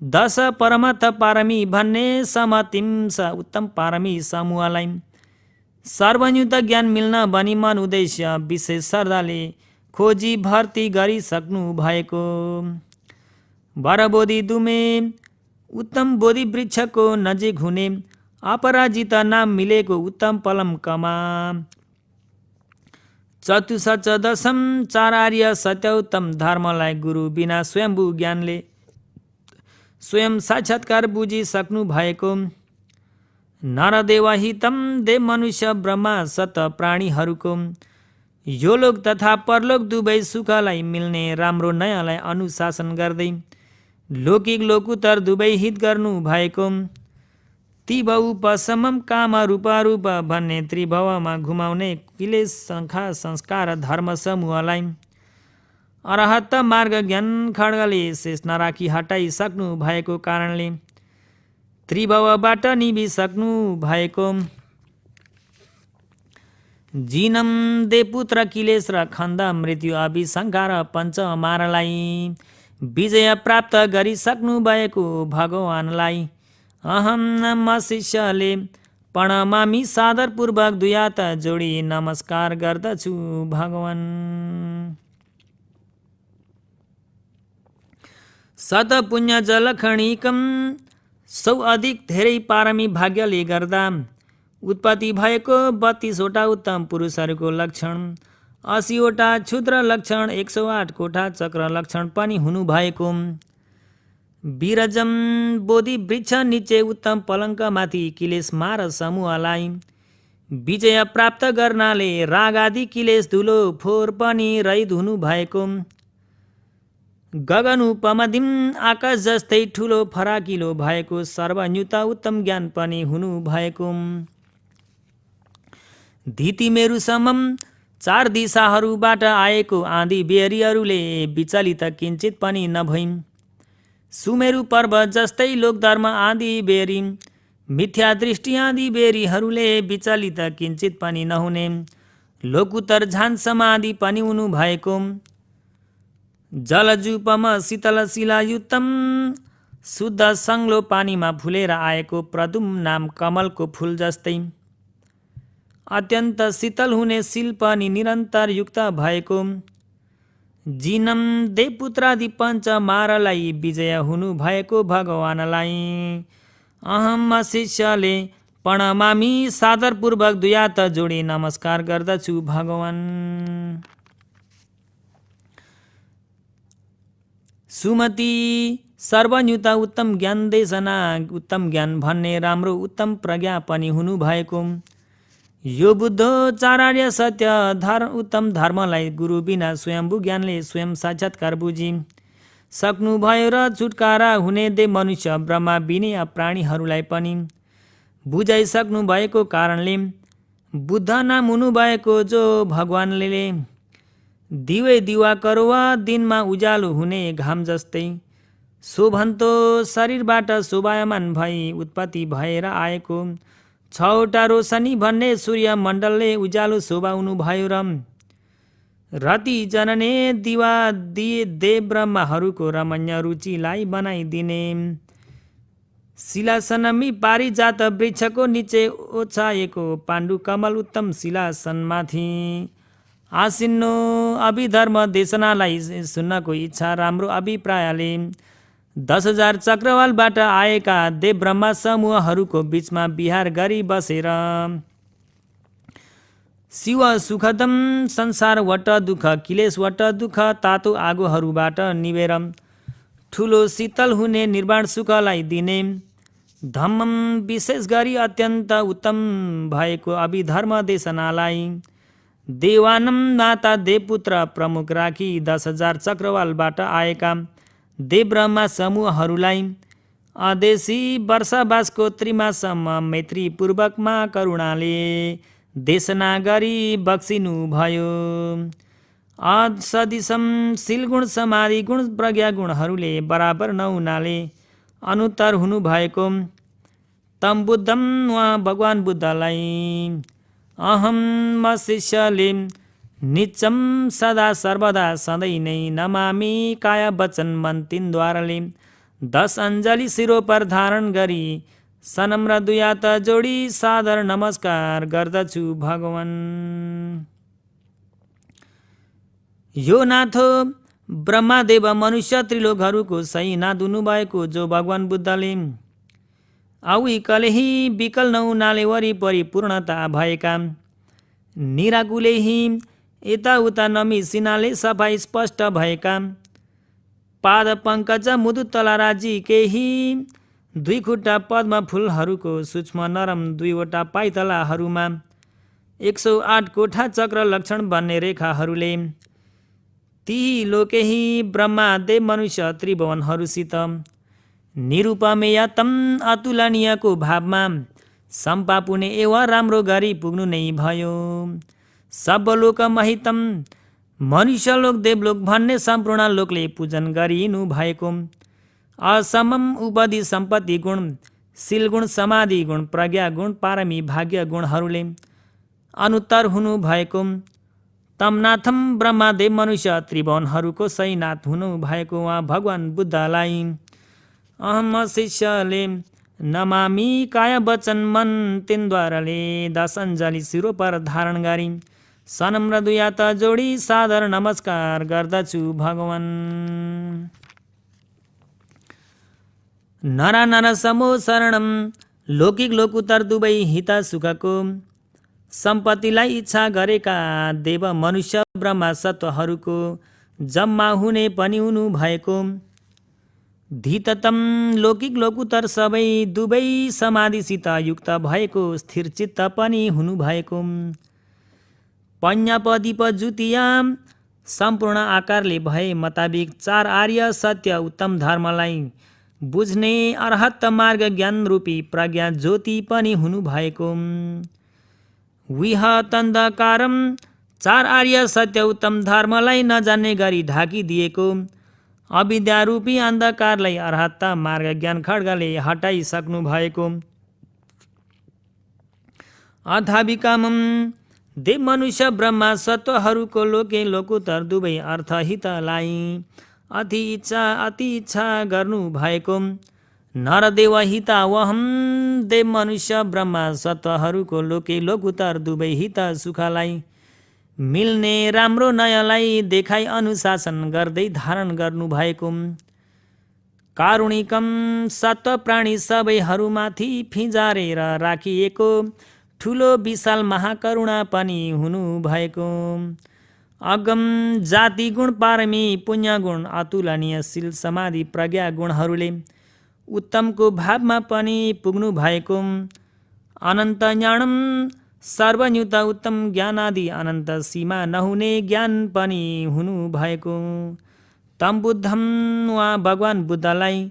Speaker 1: 10 परमथ पारमी भन्ने समतिंस उत्तम पारमी समूहलाई सर्वयुक्त ज्ञान मिल्न भनी मन उद्देश्य विशेष श्रद्धाले खोजी भर्ती गरिसक्नु भएको वरबोधि दुमे उत्तम बोधि वृक्षको नजिक हुने अपराजित नाम मिलेको उत्तम पलमकमा चतुसच दशम चारार्य सत्य उत्तम धर्मलाई गुरु बिना स्वयम्भू ज्ञानले स्वयं साक्षात्कार बुझिसक्नु भएको नरदेवहितम देव मनुष्य ब्रह्मा सत प्राणीहरूको यो लोक तथा परलोक दुवै सुखलाई मिल्ने राम्रो नयाँलाई अनुशासन गर्दै लौकिक लोकुत्तर दुवै हित गर्नु भएको त्रिभुवोपशमम काम रूप भन्ने त्रिभुवमा घुमाउने क्लेश शङ्खा संस्कार धर्म समूहलाई अरहत मार्ग ज्ञान खड्गले शेष नराखी हटाइसक्नु भएको कारणले त्रिभुवबाट निभिसक्नु भएको जिनम दे पुत्र किलेश र खण्ड मृत्यु अभिशङ्का र पञ्च मारलाई विजय प्राप्त गरिसक्नु भएको भगवानलाई अहम म शिष्यले प्रणमामी सादरपूर्वक दुई हात जोडी नमस्कार गर्दछु भगवान। सत पुण्य जलखणिकम सौ अधिक धेरै पारमी भाग्यले गर्दा उत्पत्ति भएको 32वटा उत्तम पुरुषहरूको लक्षण, 80वटा क्षुद्र लक्षण, 108 कोठा चक्र लक्षण पनि हुनुभएको, विरजम बोधि वृक्ष निचे उत्तम पलङ्कमाथि किलेश मार समूहलाई विजय प्राप्त गर्नाले राग आदि किलेश धुलो फोहोर पनि रहित हुनुभएको, गगन उपमधिम आकाश जस्तै ठुलो फराकिलो भएको सर्वन्युत उत्तम ज्ञान पनि हुनुभएको, धिति मेरुसम्म 4 दिशाहरूबाट आएको आँधी बेहरीहरूले विचलित किञ्चित पनि नभइन्, सुमेरु पर्वत जस्तै लोकधर्म आदि बेरी मिथ्या दृष्टि आदि बेरीहरूले विचलित किञ्चित पनि नहुने, लोकुत्तर झान समाधि पनि हुनु भएको, जलजुपम शीतल शिलायुतम शुद्ध सङ्लो पानीमा फुलेर आएको प्रदुम नाम कमलको फुल जस्तै अत्यन्त शीतल हुने शिल पनि निरन्तर युक्त भएको, जिनम देवपुत्रादि पञ्च मारलाई विजय हुनु भएको भगवानलाई अहम शिष्यले प्रणमामी सादरपूर्वक दुई हात जोडी नमस्कार गर्दछु भगवान। सुमति सर्वन्युत उत्तम ज्ञान देशना उत्तम ज्ञान भन्ने राम्रो उत्तम प्रज्ञा पनि हुनु भएको, यो बुद्धोचार्य सत्य उत्तम धर्मलाई गुरु बिना स्वयम्भू ज्ञानले स्वयं साक्षात्कार बुझी सक्नुभयो र छुटकारा हुने दे मनुष्य ब्रह्मा विनय प्राणीहरूलाई पनि बुझाइसक्नु भएको कारणले बुद्ध नाम हुनुभएको, जो भगवानले दिवे दिवा करुवा दिनमा उज्यालो हुने घाम जस्तै शोभन्तो शरीरबाट शोभायमान भई उत्पत्ति भएर आएको 6वटा रोशनी भन्ने सूर्य मण्डलले उज्यालो शोभाउनु भयो र रति जनने दिवा दिए देव ब्रह्माहरूको रमणीय रुचिलाई बनाइदिने, शिलासनमी पारिजात वृक्षको निचे ओछाएको पाण्डु कमल उत्तम शिलासनमाथि आसिन्नो अभिधर्म देशनालाई सुन्नको इच्छा राम्रो अभिप्रायले 10,000 चक्रवालबाट आएका देव ब्रह्मा समूहहरूको बीचमा विहार गरी बसेर शिव सुखदम संसार वट दुःख क्लेश वट दुःख तातो आगोहरूबाट निवेर ठुलो शीतल हुने निर्वाण सुखलाई दिने, धम्मम विशेष गरी अत्यन्त उत्तम भएको अभिधर्म देशनालाई देवानम नाता देवपुत्र प्रमुख राखी 10,000 चक्रवालबाट आएका देव ब्रह्मा समूहहरूलाई अदेशी वर्षावासको त्रिमासम्म मैत्रीपूर्वकमा करुणाले देशना गरी बक्सिनु भयो। सदिशम शिलगुण समाधि गुण प्रज्ञा गुणहरूले बराबर नहुनाले अनुत्तर हुनुभएको तम बुद्धम उहाँ भगवान बुद्धलाई अहम म शिष्यले नित्यम सदा सर्वदा सधैँ नै नमामि काया वचन मन तिनद्वाराले 10 अञ्जली शिरो पर धारण गरी सनम्र दुई हात जोडी सादर नमस्कार गर्दछु भगवान। यो नाथो ब्रह्मादेव मनुष्य त्रिलोकहरूको सही नाथ हुनुभएको, जो भगवान बुद्धले आउी कलेही विकल नहुनाले वरिपरि पूर्णता भएका, निराकुलेही यताउता नमिसिनाले सफाई स्पष्ट भएका, पाद पङ्कज मुदु तलाराजी केही 2 खुट्टा पद्म फुलहरूको सूक्ष्म नरम 2वटा पाइतलाहरूमा 108 कोठा चक्र लक्षण भन्ने रेखाहरूले ती लोकेही ब्रह्मा देव मनुष्य त्रिभुवनहरूसित निरूपमेय तम अतुलनीयको भावमा सम्पापुने एवं राम्रो गरी पुग्नु नै भयो। सबलोक महितम मनुष्यलोक देवलोक भन्ने सम्पूर्ण लोकले पूजन गरिनु भएको, असमम उपदि सम्पत्ति गुण, शील गुण, समाधि गुण, प्रज्ञा गुण, पारमी भाग्य गुणहरूले अनुत्तर हुनुभएको, तमनाथम ब्रह्मदेव मनुष्य त्रिभुवनहरूको सहीनाथ हुनुभएको उहाँ भगवान् बुद्धलाई अहम शिष्यले नमामि काया वचन मन तिनद्वाराले दशअञ्जली शिरो पर धारण गरी सनम्र दुई हात जोडी सादर नमस्कार गर्दछु भगवान्। नरा नर समो शरणम लौकिक लोकुतर दुवै हित सुखको सम्पत्तिलाई इच्छा गरेका देव मनुष्य ब्रह्मा सत्वहरूको जम्मा हुने पनि हुनु भएको, धिततम लौकिक लोकुतर सबै दुवै समाधिसित युक्त भएको स्थिर चित्त पनि हुनु भएको, पञ्चपदीप जुतिया सम्पूर्ण आकारले भए मुताबिक चार आर्य सत्य उत्तम धर्मलाई बुझ्ने अर्हत मार्ग ज्ञान रूपी प्रज्ञा ज्योति पनि हुनु भएको, विहतन्धकारम चार आर्य सत्य उत्तम धर्मलाई नजान्ने गरी ढाकिदिएको अविद्यारूपी अन्धकारलाई अर्हत मार्ग ज्ञान खड्गले हटाइसक्नु भएको, अथाविकामम देव मनुष्य ब्रह्मा सत्वहरूको लोके लोकुतर दुवै अर्थहितलाई अति इच्छा गर्नु भएको, नरदेव हित वहम देव मनुष्य ब्रह्मा सत्वहरूको लोके लोकुतर दुवै हित सुखलाई मिल्ने राम्रो नयाँलाई देखाई अनुशासन गर्दै धारण गर्नु भएको, कारुणिकम सत्व प्राणी सबैहरूमाथि फिजारेर राखिएको ठुलो विशाल महाकरुणा पनि हुनु भएको, अगम जाति गुण पारमी पुण्य गुण अतुलनीयशील समाधि प्रज्ञा गुणहरूले उत्तमको भावमा पनि पुग्नु भएको, अनन्त ज्ञानम सर्वन्युत उत्तम ज्ञान आदि अनन्त सीमा नहुने ज्ञान पनि हुनु भएको, तम बुद्धम वा भगवान् बुद्धलाई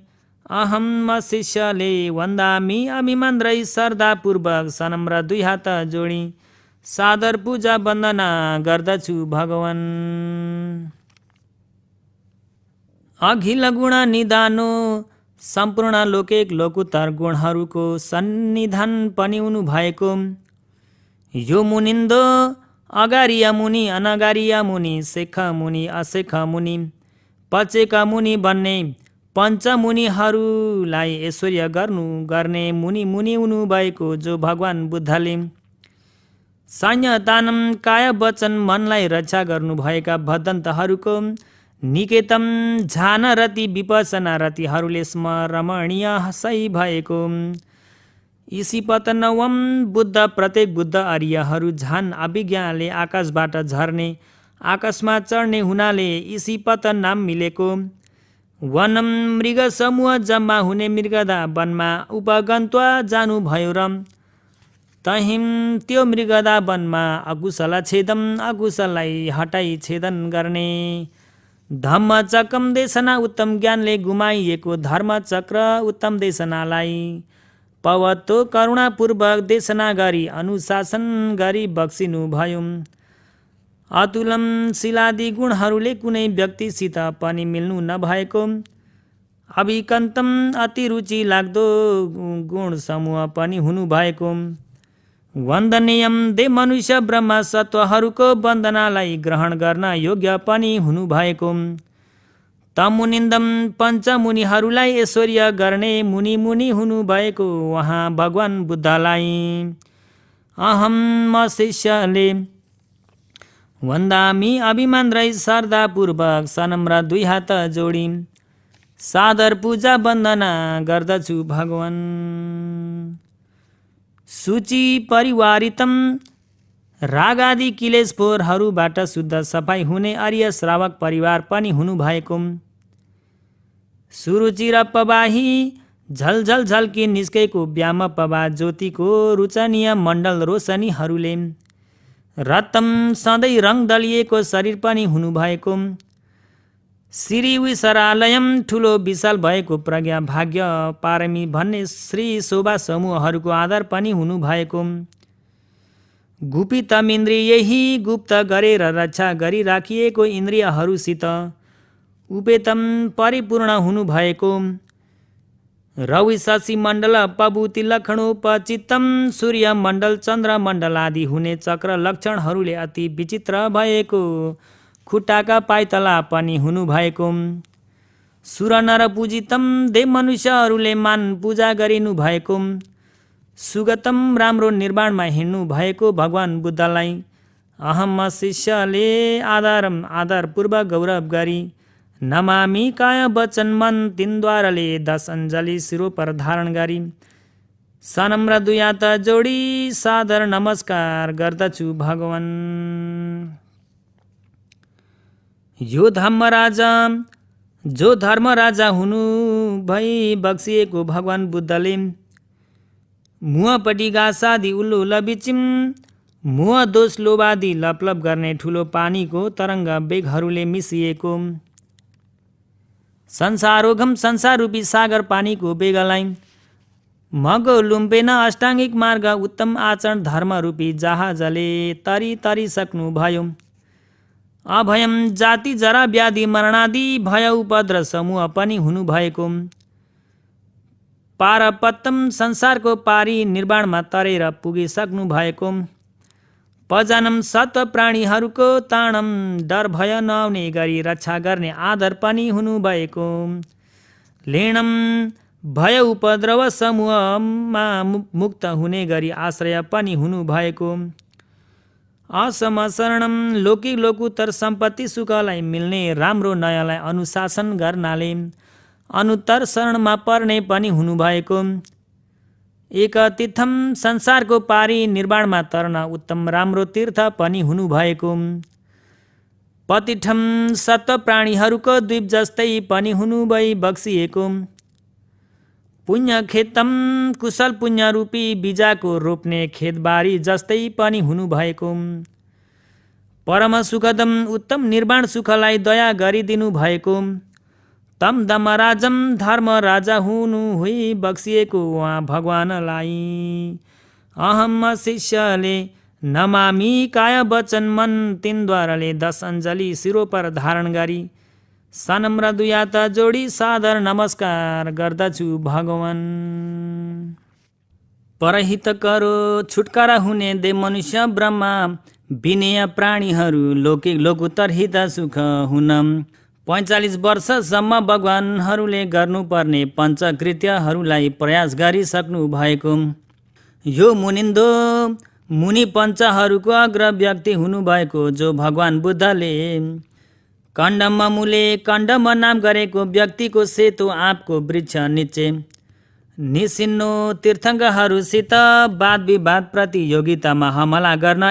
Speaker 1: अहम शिष्यले वन्दामि अभिमन्त्रै श्रद्धापूर्वक सनम्र दुई हात जोडी सादर पूजा वन्दना गर्दछु भगवान्। अखिल गुण निदानो सम्पूर्ण लोकेक लोकुतर गुणहरूको सन्निधान पनि हुनु भएको, यो मुनिन्दो अगारिया मुनि अनगारिया मुनि शेख मुनि अशेख मुनि पचेक मुनि भन्ने पञ्चमुनिहरूलाई ऐश्वर्य गर्ने मुनि मुनि हुनु भएको जो भगवान् बुद्धले संयतानम काय वचन मनलाई रक्षा गर्नुभएका भदन्तहरूको निकेतम झान रति विपसना रतिहरूले स्मरणीय सही भएको, इसिपतनवम बुद्ध प्रत्येक बुद्ध आर्यहरू झन् अभिज्ञाले आकाशबाट झर्ने आकाशमा चढ्ने हुनाले इसिपतन नाम मिलेको, वनम मृग समूह जम्मा हुने मृगदा वनमा उपगन्त्वा जानुभयो र तहिम त्यो मृगदा वनमा अकुशल छेदम अकुशललाई हटाई छेदन गर्ने, धम्मचक्रम देशना उत्तम ज्ञानले गुमाइएको धर्मचक्र उत्तम देशनालाई पवत्तो करुणापूर्वक देशना गरी अनुशासन गरी बक्सिनु भयो, अतुलम शिलादि गुणहरूले कुनै व्यक्तिसित पनि मिल्नु नभएको अभिकन्तम अति रुचि लाग्दो गुण समूह पनि हुनु भएको, वन्दनीयम देव मनुष्य ब्रह्मा सत्वहरूको वन्दनालाई ग्रहण गर्न योग्य पनि हुनु भएको, तमुनिन्दम पञ्चमुनिहरूलाई ऐश्वर्य गर्ने मुनि मुनि हुनु भएको उहाँ भगवान् बुद्धलाई अहम शिष्यले वन्दामि अभिमन्त्रै श्रद्धापूर्वक सनम्र दुई हात जोडी सादर पूजा वन्दना गर्दछु भगवान्। सूची परिवारितम रागादि क्लेश फोरहरूबाट शुद्ध सफाई हुने आर्य श्रावक परिवार पनि हुनु भएको, सुरुचि र पवाही झलझल झल्की निस्केको व्याम पवा ज्योतिको रुचनीय मण्डल रोशनीहरूले रत्तम सधैँ रङ दलिएको शरीर पनि हुनु भएको, श्री विसरालयम ठुलो विशाल भएको प्रज्ञा भाग्य पारमी भन्ने श्री शोभा समूहहरूको आधार पनि हुनु भएको, गुपितम इन्द्रिय यही गुप्त गरेर रक्षा गरिराखिएको इन्द्रियहरूसित उपेतम परिपूर्ण हुनु भएको, रवि शशि मण्डल पबुति लक्षणोपचित्तम सूर्य मण्डल चन्द्र मण्डल आदि हुने चक्र लक्षणहरूले अति विचित्र भएको, खुट्टाका पाइतला पनि हुनु भएको, सुर नर पूजितम देव मनुष्यहरूले मान पूजा गरिनु भएको, सुगतम राम्रो निर्माणमा हिँड्नु भएको भगवान बुद्धलाई अहम शिष्यले आदरपूर्वक गौरव गरी नमामि काय वचन मन तिनद्वाराले 10 अञ्जली शिरो पर धारण गरी सनम्र दुई हात जोडी सादर नमस्कार गर्दछु भगवान। यो धर्मराजा हुनु भई बक्सिएको भगवान बुद्धले मुहपट्टि घाँसादी उल्लु लबिचिम मुह दोष लोभादी लपलप गर्ने ठुलो पानीको तरङ्ग बेगहरूले मिसिएको संसारोघम संसाररूपी सागर पानीको बेगलाई मगो लुम्पेन अष्टाङ्गिक मार्ग उत्तम आचरण धर्मरूपी जहाजले तरी सक्नु भयो। अभयम जाति जरा व्याधि मरणादि भय उपद्र समूह पनि हुनु भएको, पारपत्तम संसारको पारी निर्माणमा तरेर पुगिसक्नु भएको, पजनम सत्व प्राणीहरूको ताणम डर भय नआउने गरी रक्षा गर्ने आदर पनि हुनु भएको, लेणम भय उपद्रव समूहमा मुक्त हुने गरी आश्रय पनि हुनु भएको, असमशरणम लौकिक लोकुत्तर सम्पत्ति सुखलाई मिल्ने राम्रो नयाँलाई अनुशासन गर्नाले अनुत्तर शरणमा पर्ने पनि हुनु भएको, एक तीर्थम संसारको पारी निर्माणमा तर्न उत्तम राम्रो तीर्थ पनि हुनु भएको, पतिठम सत्व प्राणीहरूको द्वीप जस्तै पनि हुनु भई बक्सिएको, पुण्य खेतम कुशल पुण्य रूपी बिजाको रोप्ने खेतबारी जस्तै पनि हुनु भएको, परम सुखदम उत्तम निर्माण सुखलाई दया गरिदिनु भएको, तम दमराजम धर्म राजा हुनु हुई बक्सिएको उहाँ भगवानलाई अहम शिष्यले नमामि काय वचन मन तिनद्वाराले 10 अञ्जली शिरो पर धारण गरी सनम्र दुई हात जोडी सादर नमस्कार गर्दछु भगवान। परहित करो छुटकारा हुने देव मनुष्य ब्रह्मा विनय प्राणीहरू लौकिक लोकुत्तर हित सुख हुन 45 वर्षसम्म भगवानहरूले गर्नुपर्ने पञ्चकृत्यहरूलाई प्रयास गरिसक्नु भएको, यो मुनिन्दो मुनि पञ्चहरूको अग्र व्यक्ति हुनुभएको जो भगवान बुद्धले कण्डम मूले कण्डम नाम गरेको व्यक्तिको सेतो आँपको वृक्ष निचे निसिन्नो तीर्थङ्करहरूसित वाद विवाद प्रतियोगितामा हमला गर्न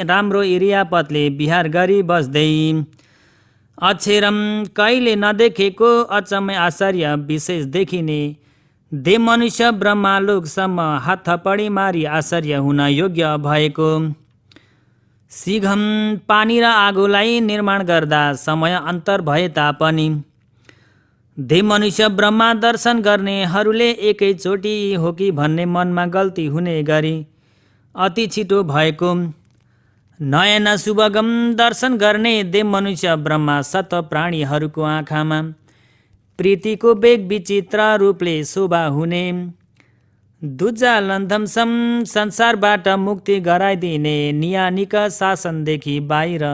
Speaker 1: राम्रो इरियापतले विहार गरी बस्दै अक्षरम कहिले नदेखेको अचम्म आश्चर्य विशेष देखिने देव मनुष्य ब्रह्मालोकसम्म हात थपडी मारी आश्चर्य हुन योग्य भएको, सिघम पानी र आगोलाई निर्माण गर्दा समय अन्तर भए तापनि देव मनुष्य ब्रह्मा दर्शन गर्नेहरूले एकैचोटि हो कि भन्ने मनमा गल्ती हुने गरी अति छिटो भएको, नयन शुभगम दर्शन गर्ने देव मनुष्य ब्रह्मा सत प्राणीहरूको आँखामा प्रीतिको बेग विचित्र रूपले शोभा हुने, दुजा लन्धमसम संसारबाट मुक्ति गराइदिने नियानिक शासनदेखि बाहिर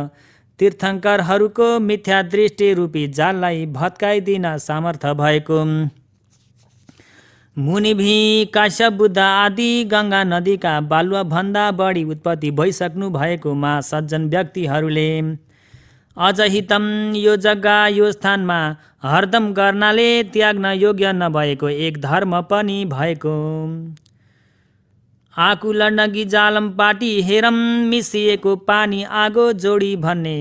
Speaker 1: तीर्थङ्करहरूको मिथ्या दृष्टि रूपी जाललाई भत्काइदिन सामर्थ्य भएको, मुनिभी काश्यप बुद्ध आदि गङ्गा नदीका बालुवा भन्दा बढी उत्पत्ति भइसक्नु भएको महासज्जन व्यक्तिहरूले अझ हितम यो जग्गा यो स्थानमा हरदम गर्नाले त्याग्न योग्य नभएको एक धर्म पनि भएको, आकुल नगी जालम पाटी हेरम मिसिएको पानी आगो जोडी भन्ने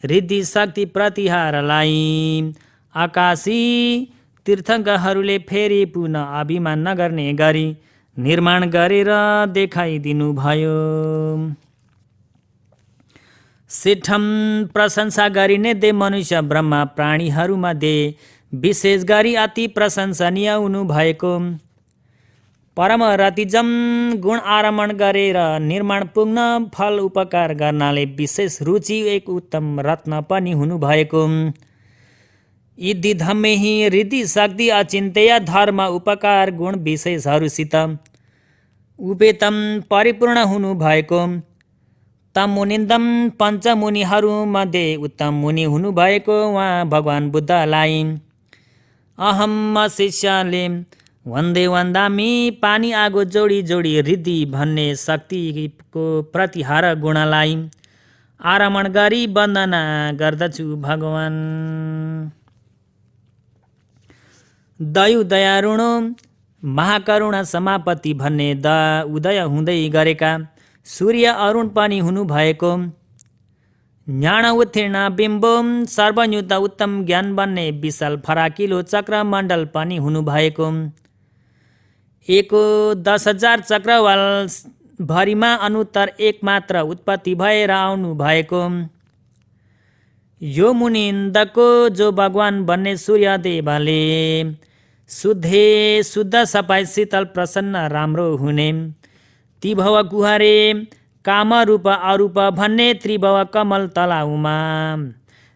Speaker 1: रिद्धि शक्ति प्रतिहारलाई आकाशी तीर्थङ्करहरूले फेरि पुनः अभिमान नगर्ने गरी निर्माण गरेर देखाइदिनु भयो। सिठम प्रशंसा गरिने देव मनुष्य ब्रह्मा प्राणीहरूमध्ये विशेष गरी अति प्रशंसनीय हुनु भएको, परम रतिजम गुण आरमण गरेर निर्माण पुग्न फल उपकार गर्नाले विशेष रुचि एक उत्तम रत्न पनि हुनु भएको, इद्धि धम्मेहि रिद्धि शक्ति अचिन्त्य धर्म उपकार गुण विशेषहरूसित उपेतम परिपूर्ण हुनु भएको तम मुनिन्दम पञ्चमुनिहरूमध्ये उत्तम मुनि हुनुभएको उहाँ भगवान् बुद्धलाई अहम शिष्यले वन्दे वन्दामी पानी आगो जोडी जोडी रिद्धि भन्ने शक्तिको प्रतिहार गुणलाई आरमण गरी वन्दना गर्दछु भगवान्। दयु दयारुणो महाकरुणा समापति भन्ने उदय हुँदै गरेका सूर्य अरुण पनि हुनुभएको ज्ञान उत्तीर्ण बिम्ब सर्वयुत उत्तम ज्ञान बन्ने विशाल फराकिलो चक्र मण्डल पनि हुनुभएको एको 10,000 चक्रवाल भरिमा अनुत्तर एक मात्र उत्पत्ति भएर आउनु भएको यो मुनिन्दको जो भगवान बन्ने सूर्यदेवले शुद्ध सफाइ शीतल प्रसन्न राम्रो हुने त्रिभव गुहारे काम रूप अरूप भन्ने त्रिभव कमल तलाउमा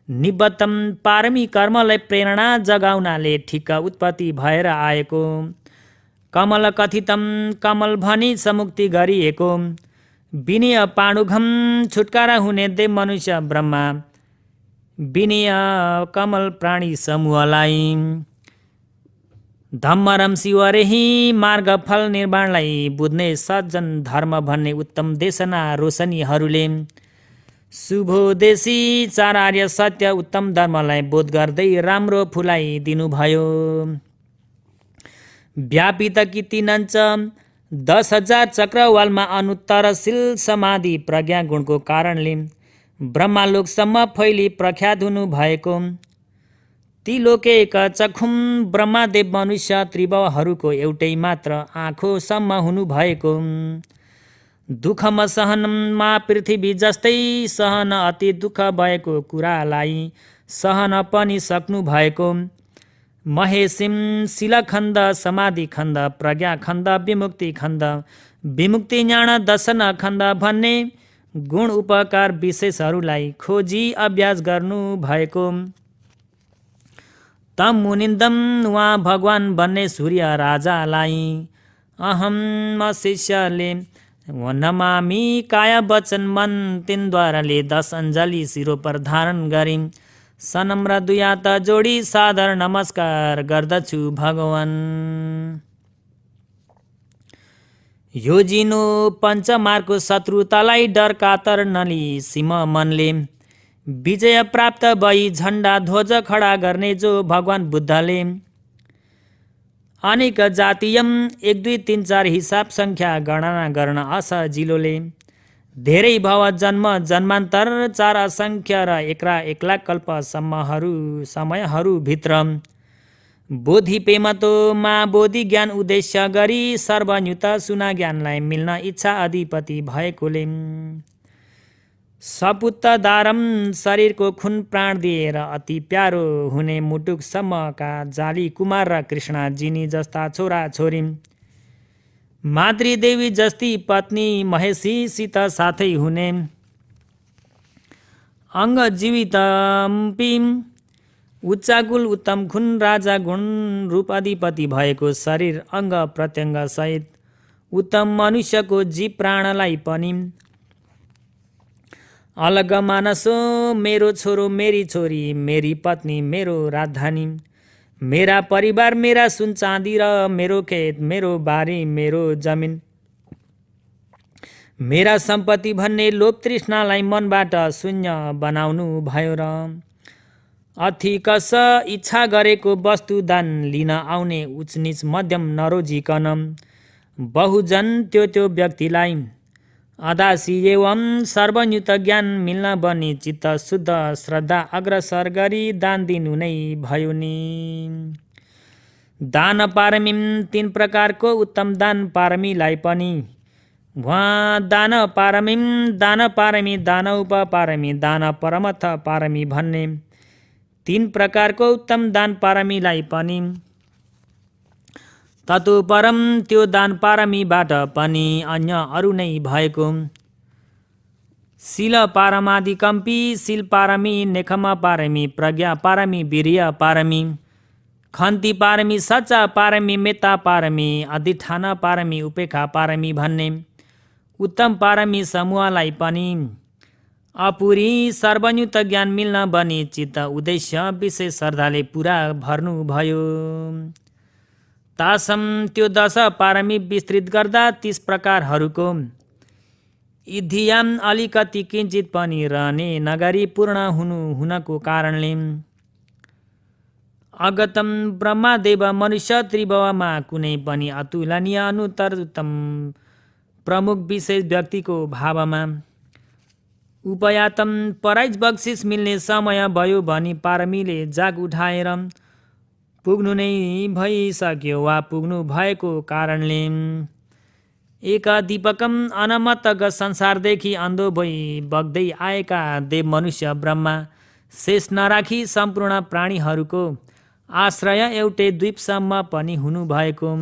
Speaker 1: निबद्धम पारमी कर्मलाई प्रेरणा जगाउनाले ठिक्क उत्पत्ति भएर आएको कमल कथितम कमल भनी समुक्ति गरिएको विनय पाणुघम छुटकारा हुने देव मनुष्य ब्रह्मा विनय कमल प्राणी समूहलाई धम्मरम शिवरेही मार्ग फल निर्माणलाई बुझ्ने सज्जन धर्म भन्ने उत्तम देशना रोशनीहरूले शुभोदेशी चारार्य सत्य उत्तम धर्मलाई बोध गर्दै राम्रो फुलाई दिनुभयो। व्यापित कितिनञ्च 10,000 चक्रवालमा अनुत्तरशील समाधि प्रज्ञा गुणको कारणले ब्रह्मालोकसम्म फैली प्रख्यात हुनु भएको ती लोकेक चखुम ब्रह्मादेव मनुष्य त्रिभवहरूको एउटै मात्र आँखोसम्म हुनुभएको दुःखमा सहनमा पृथ्वी जस्तै सहन अति दुःख भएको कुरालाई सहन पनि सक्नु भएको महेशिम शिलखण्ड समाधि खण्ड प्रज्ञा खण्ड विमुक्ति खण्ड विमुक्ति ज्ञान दर्शन खण्ड भन्ने गुण उपकार विशेषहरूलाई खोजी अभ्यास गर्नु भएको तम मुनिन्दम उहाँ भगवान बन्ने सूर्य राजालाई अहम शिष्यले नमामि काया वचन मन तिनद्वाराले 10 अञ्जली शिरो पर धारण गरी सनम्र दुई हात जोडी सादर नमस्कार गर्दछु भगवान। यो जिनो पञ्चमार्गको शत्रुतालाई डर कातर नली सिम मनले विजय प्राप्त भई झण्डा ध्वज खडा गर्ने जो भगवान बुद्धले अनेक जातीयम 1 2 3 4 हिसाब संख्या गणना गर्न असजिलोले धेरै भव जन्म जन्मान्तर 4 असंख्य र 1 लाख कल्पसम्महरू समयहरूभित्र बोधि पेमतो मा बोधि ज्ञान उद्देश्य गरी सर्वयुत सुना ज्ञानलाई मिल्न इच्छा अधिपति भएकोले सपुत्त दारम शरीरको खुन प्राण दिएर अति प्यारो हुने मुटुकसम्मका जाली कुमार र कृष्ण जिनी जस्ता छोरा छोरी मातृदेवी जस्ती पत्नी महेशीसित साथै हुने अङ्ग जीवित उच्चाकुल उत्तम खुन राजा गुण रूप अधिपति भएको शरीर अङ्ग प्रत्यङ्ग सहित उत्तम मनुष्यको जीव प्राणलाई पनि अलग मानसो मेरो छोरो मेरी छोरी मेरी पत्नी मेरो राजधानी मेरा परिवार मेरा सुन चाँदी र मेरो खेत मेरो बारी मेरो जमिन मेरा सम्पत्ति भन्ने लोभ तृष्णालाई मनबाट शून्य बनाउनु भयो र अथिकस इच्छा गरेको वस्तु दान लिन आउने उचनिच मध्यम नरोजिकन बहुजन त्यो व्यक्तिलाई अदासी एवं सर्वयुत ज्ञान मिल्न बनी चित्त शुद्ध श्रद्धा अग्रसर गरी दान दिनु नै भयो नि। दान पारमीम 3 प्रकारको उत्तम दान पारमीलाई पनि उहाँ दान पारमी दान उपपारमी दान परमथ पारमी भन्ने 3 प्रकारको उत्तम दान पारमीलाई पनि ततोपरम त्यो दान पारमीबाट पनि अन्य अरू नै भएको शील पारमादिकम्पी शील पारमी नेखम पारमी प्रज्ञा पारमी वीर्य पारमी खन्ती पारमी सच्चा पारमी मेता पारमी अधिष्ठान पारमी उपेक्षा पारमी भन्ने उत्तम पारमी समूहलाई पनि अपुरी सर्वयुक्त ज्ञान मिल्न बनी चित्त उद्देश्य विशेष श्रद्धाले पुरा भर्नुभयो। तासम त्यो 10 पारमी विस्तृत गर्दा 30 प्रकारहरूको इधियाम अलिकति किञ्चित पनि रहने नगरी पूर्ण हुनको कारणले अगतम ब्रह्मदेव मनुष्य त्रिभुवनमा कुनै पनि अतुलनीय अनुत्तम प्रमुख विशेष व्यक्तिको भावमा उपयातम प्राइज बक्सिस मिल्ने समय भयो भनी पारमीले जाग उठाएर पुग्नु नै भइसक्यो वा पुग्नु भएको कारणले एक दीपकम अनमतग संसारदेखि अन्धो भई बग्दै आएका देव मनुष्य ब्रह्मा शेष नराखी सम्पूर्ण प्राणीहरूको आश्रय एउटै द्वीपसम्म पनि हुनुभएको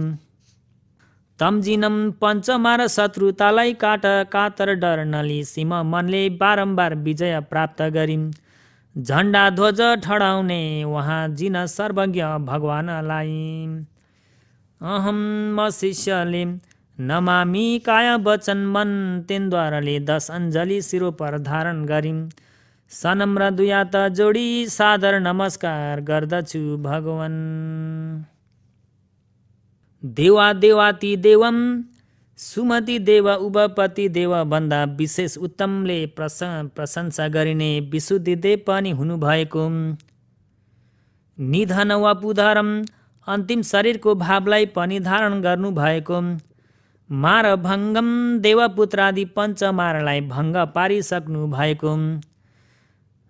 Speaker 1: तमजिनम पञ्चमार शत्रुतालाई कातर डर नली सीम मनले बारम्बार विजय प्राप्त गरिन् झण्डा ध्वज ठडाउने उहाँ जिन सर्वज्ञ भगवानलाई अहम म शिष्यले नमामि काय वचन मन तेनद्वाराले 10 अञ्जली शिरोपर धारण गरिन् सनम्र दुयात जोडी सादर नमस्कार गर्दछु भगवान देवा देवाति देवम सुमति देव उपपति देव भन्दा विशेष उत्तमले प्रशंसा गरिने विशुद्धि देव पनि हुनुभएको निधन वा पुधरम अन्तिम शरीरको भावलाई पनि धारण गर्नुभएको मार भङ्गम देवपुत्रादि पञ्चमारलाई भङ्ग पारिसक्नु भएको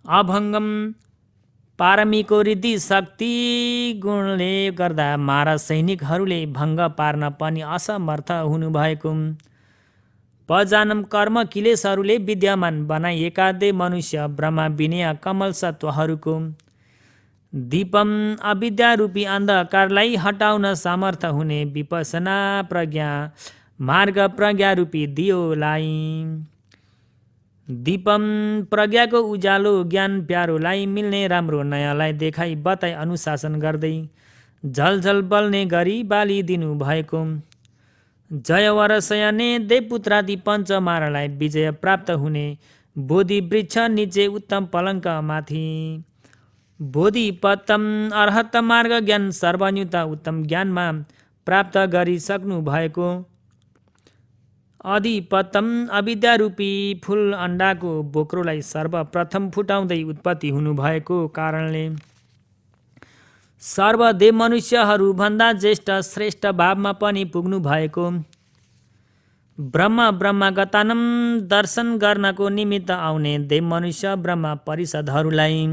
Speaker 1: अभङ्गम पारमीको रिद्धि शक्ति गुणले गर्दा मार सैनिकहरूले भङ्ग पार्न पनि असमर्थ हुनुभएको पजानम कर्म किलेशहरूले विद्यमान बनाइएका देव मनुष्य ब्रह्मा विनय कमल सत्वहरूको दीपम अविद्यारूपी अन्धकारलाई हटाउन सामर्थ हुने विपसना प्रज्ञा मार्ग प्रज्ञारूपी दियोलाई दीपम प्रज्ञाको उज्यालो ज्ञान प्यारोलाई मिल्ने राम्रो नयाँलाई देखाई बताई अनुशासन गर्दै झलझल बल्ने गरी बालिदिनु भएको जयवर शयने देवपुत्रादि पञ्चमारलाई विजय प्राप्त हुने बोधि वृक्ष निचे उत्तम पलङ्क माथि बोधिपत्तम अर्हत मार्ग ज्ञान सर्वयुक्त उत्तम ज्ञानमा प्राप्त गरिसक्नु भएको अधिपतम अविद्यारूपी फुल अण्डाको बोक्रोलाई सर्वप्रथम फुटाउँदै उत्पत्ति हुनुभएको कारणले सर्वदेव मनुष्यहरूभन्दा ज्येष्ठ श्रेष्ठ भावमा पनि पुग्नु भएको ब्रह्मगतानम दर्शन गर्नको निमित्त आउने देव मनुष्य ब्रह्म परिषदहरूलाई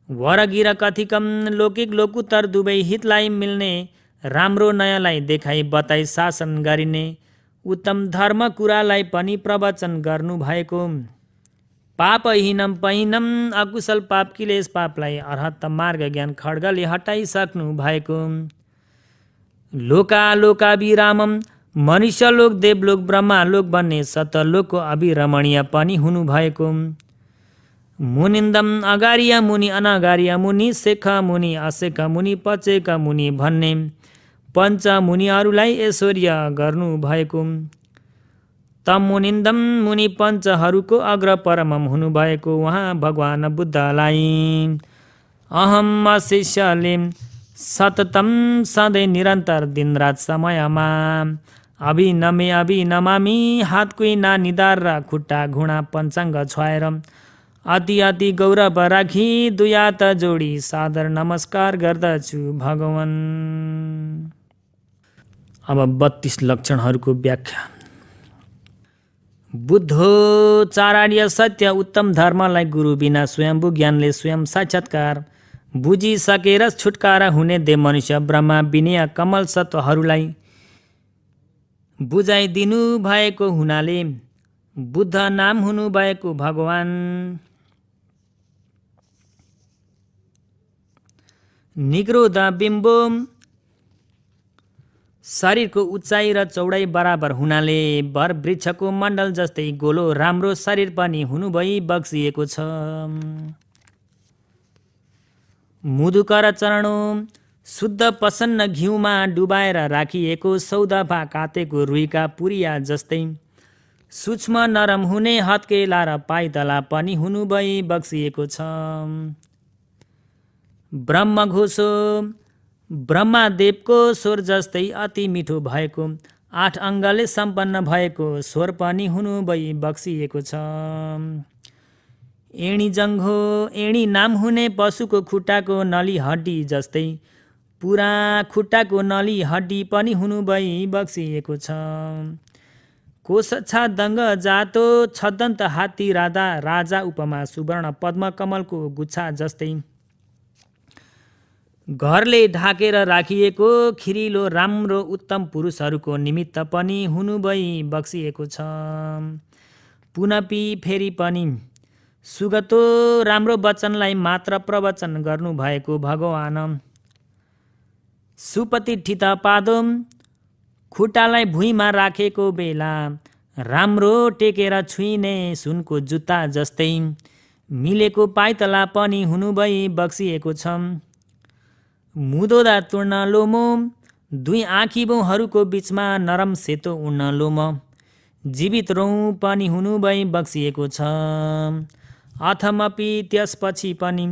Speaker 1: वरगिर कथिकम लौकिक लोकुत्तर दुवै हितलाई मिल्ने राम्रो नयाँलाई देखाई बताई शासन गरिने उत्तम धर्म कुरालाई पनि प्रवचन गर्नुभएको पापहीनम पहिनम अकुशल पाप किलेश पापलाई अर्हत मार्ग ज्ञान खड्गले हटाइसक्नु भएको लोकालोकाभिरामम मनुष्यलोक देवलोक ब्रह्मालोक भन्ने सतलोकको अभिरमणीय पनि हुनुभएको मुनिन्दम अगारिया मुनि अनगारिया मुनि शेख मुनि अशेख मुनि पचेक मुनि भन्ने पञ्च मुनिहरूलाई ऐश्वर्य गर्नुभएको तम मुनिन्दम मुनि पञ्चहरूको अग्र परमम हुनुभएको उहाँ भगवान बुद्धलाई अहम शिष्यले सततम सधैँ निरन्तर दिनरात समयमा अभिनमामी हातको ना निधार र खुट्टा घुँडा पञ्चाङ्ग छुवाएर अति गौरव राखी दुयात जोडी सादर नमस्कार गर्दछु भगवान। अब 32 लक्षणहरूको व्याख्या। बुद्धो चारार्य सत्य उत्तम धर्मलाई गुरु बिना स्वयम्भू ज्ञानले स्वयं साक्षात्कार बुझिसकेर छुटकारा हुने देव मनुष्य ब्रह्मा विनय कमल सत्वहरूलाई बुझाइदिनु भएको हुनाले बुद्ध नाम हुनुभएको भगवान निग्रोध बिम्बो शरीरको उचाइ र चौडाइ बराबर हुनाले वर वृक्षको मण्डल जस्तै गोलो राम्रो शरीर पनि हुनु भई बक्सिएको छ। मुदुकर चरणो शुद्ध प्रसन्न घिउमा डुबाएर राखिएको सौदफा कातेको रुईका पुरिया जस्तै सूक्ष्म नरम हुने हत्केला र पाइतला पनि हुनु भई बक्सिएको छ। ब्रह्मघोषो ब्रह्मदेवको स्वर जस्तै अति मिठो भएको 8 अङ्गले सम्पन्न भएको स्वर पनि हुनु भई बक्सिएको छ। एणी जङ्घो एणी नाम हुने पशुको खुट्टाको नली हड्डी जस्तै पुरा खुट्टाको नली हड्डी पनि हुनु भई बक्सिएको छ। कोशच्छा दङ्ग जातो छदन्त हात्ती राजा उपमा सुवर्ण पद्म कमलको गुच्छा जस्तै घरले ढाकेर राखिएको खिरिलो राम्रो उत्तम पुरुषहरूको निमित्त पनि हुनु भई बक्सिएको छ। पुनपि फेरि पनि सुगतो राम्रो वचनलाई मात्र प्रवचन गर्नुभएको भगवान सुपतिठित पादो खुट्टालाई भुइँमा राखेको बेला राम्रो टेकेर छुइने सुनको जुत्ता जस्तै मिलेको पाइतला पनि हुनु भई बक्सिएको छ। मुदोदा तुर्ण लोमो 2 आँखीबौँहरूको बिचमा नरम सेतो उड्न लोम जीवित रौँ पनि हुनु भई बक्सिएको छ। अथमपि त्यसपछि पनि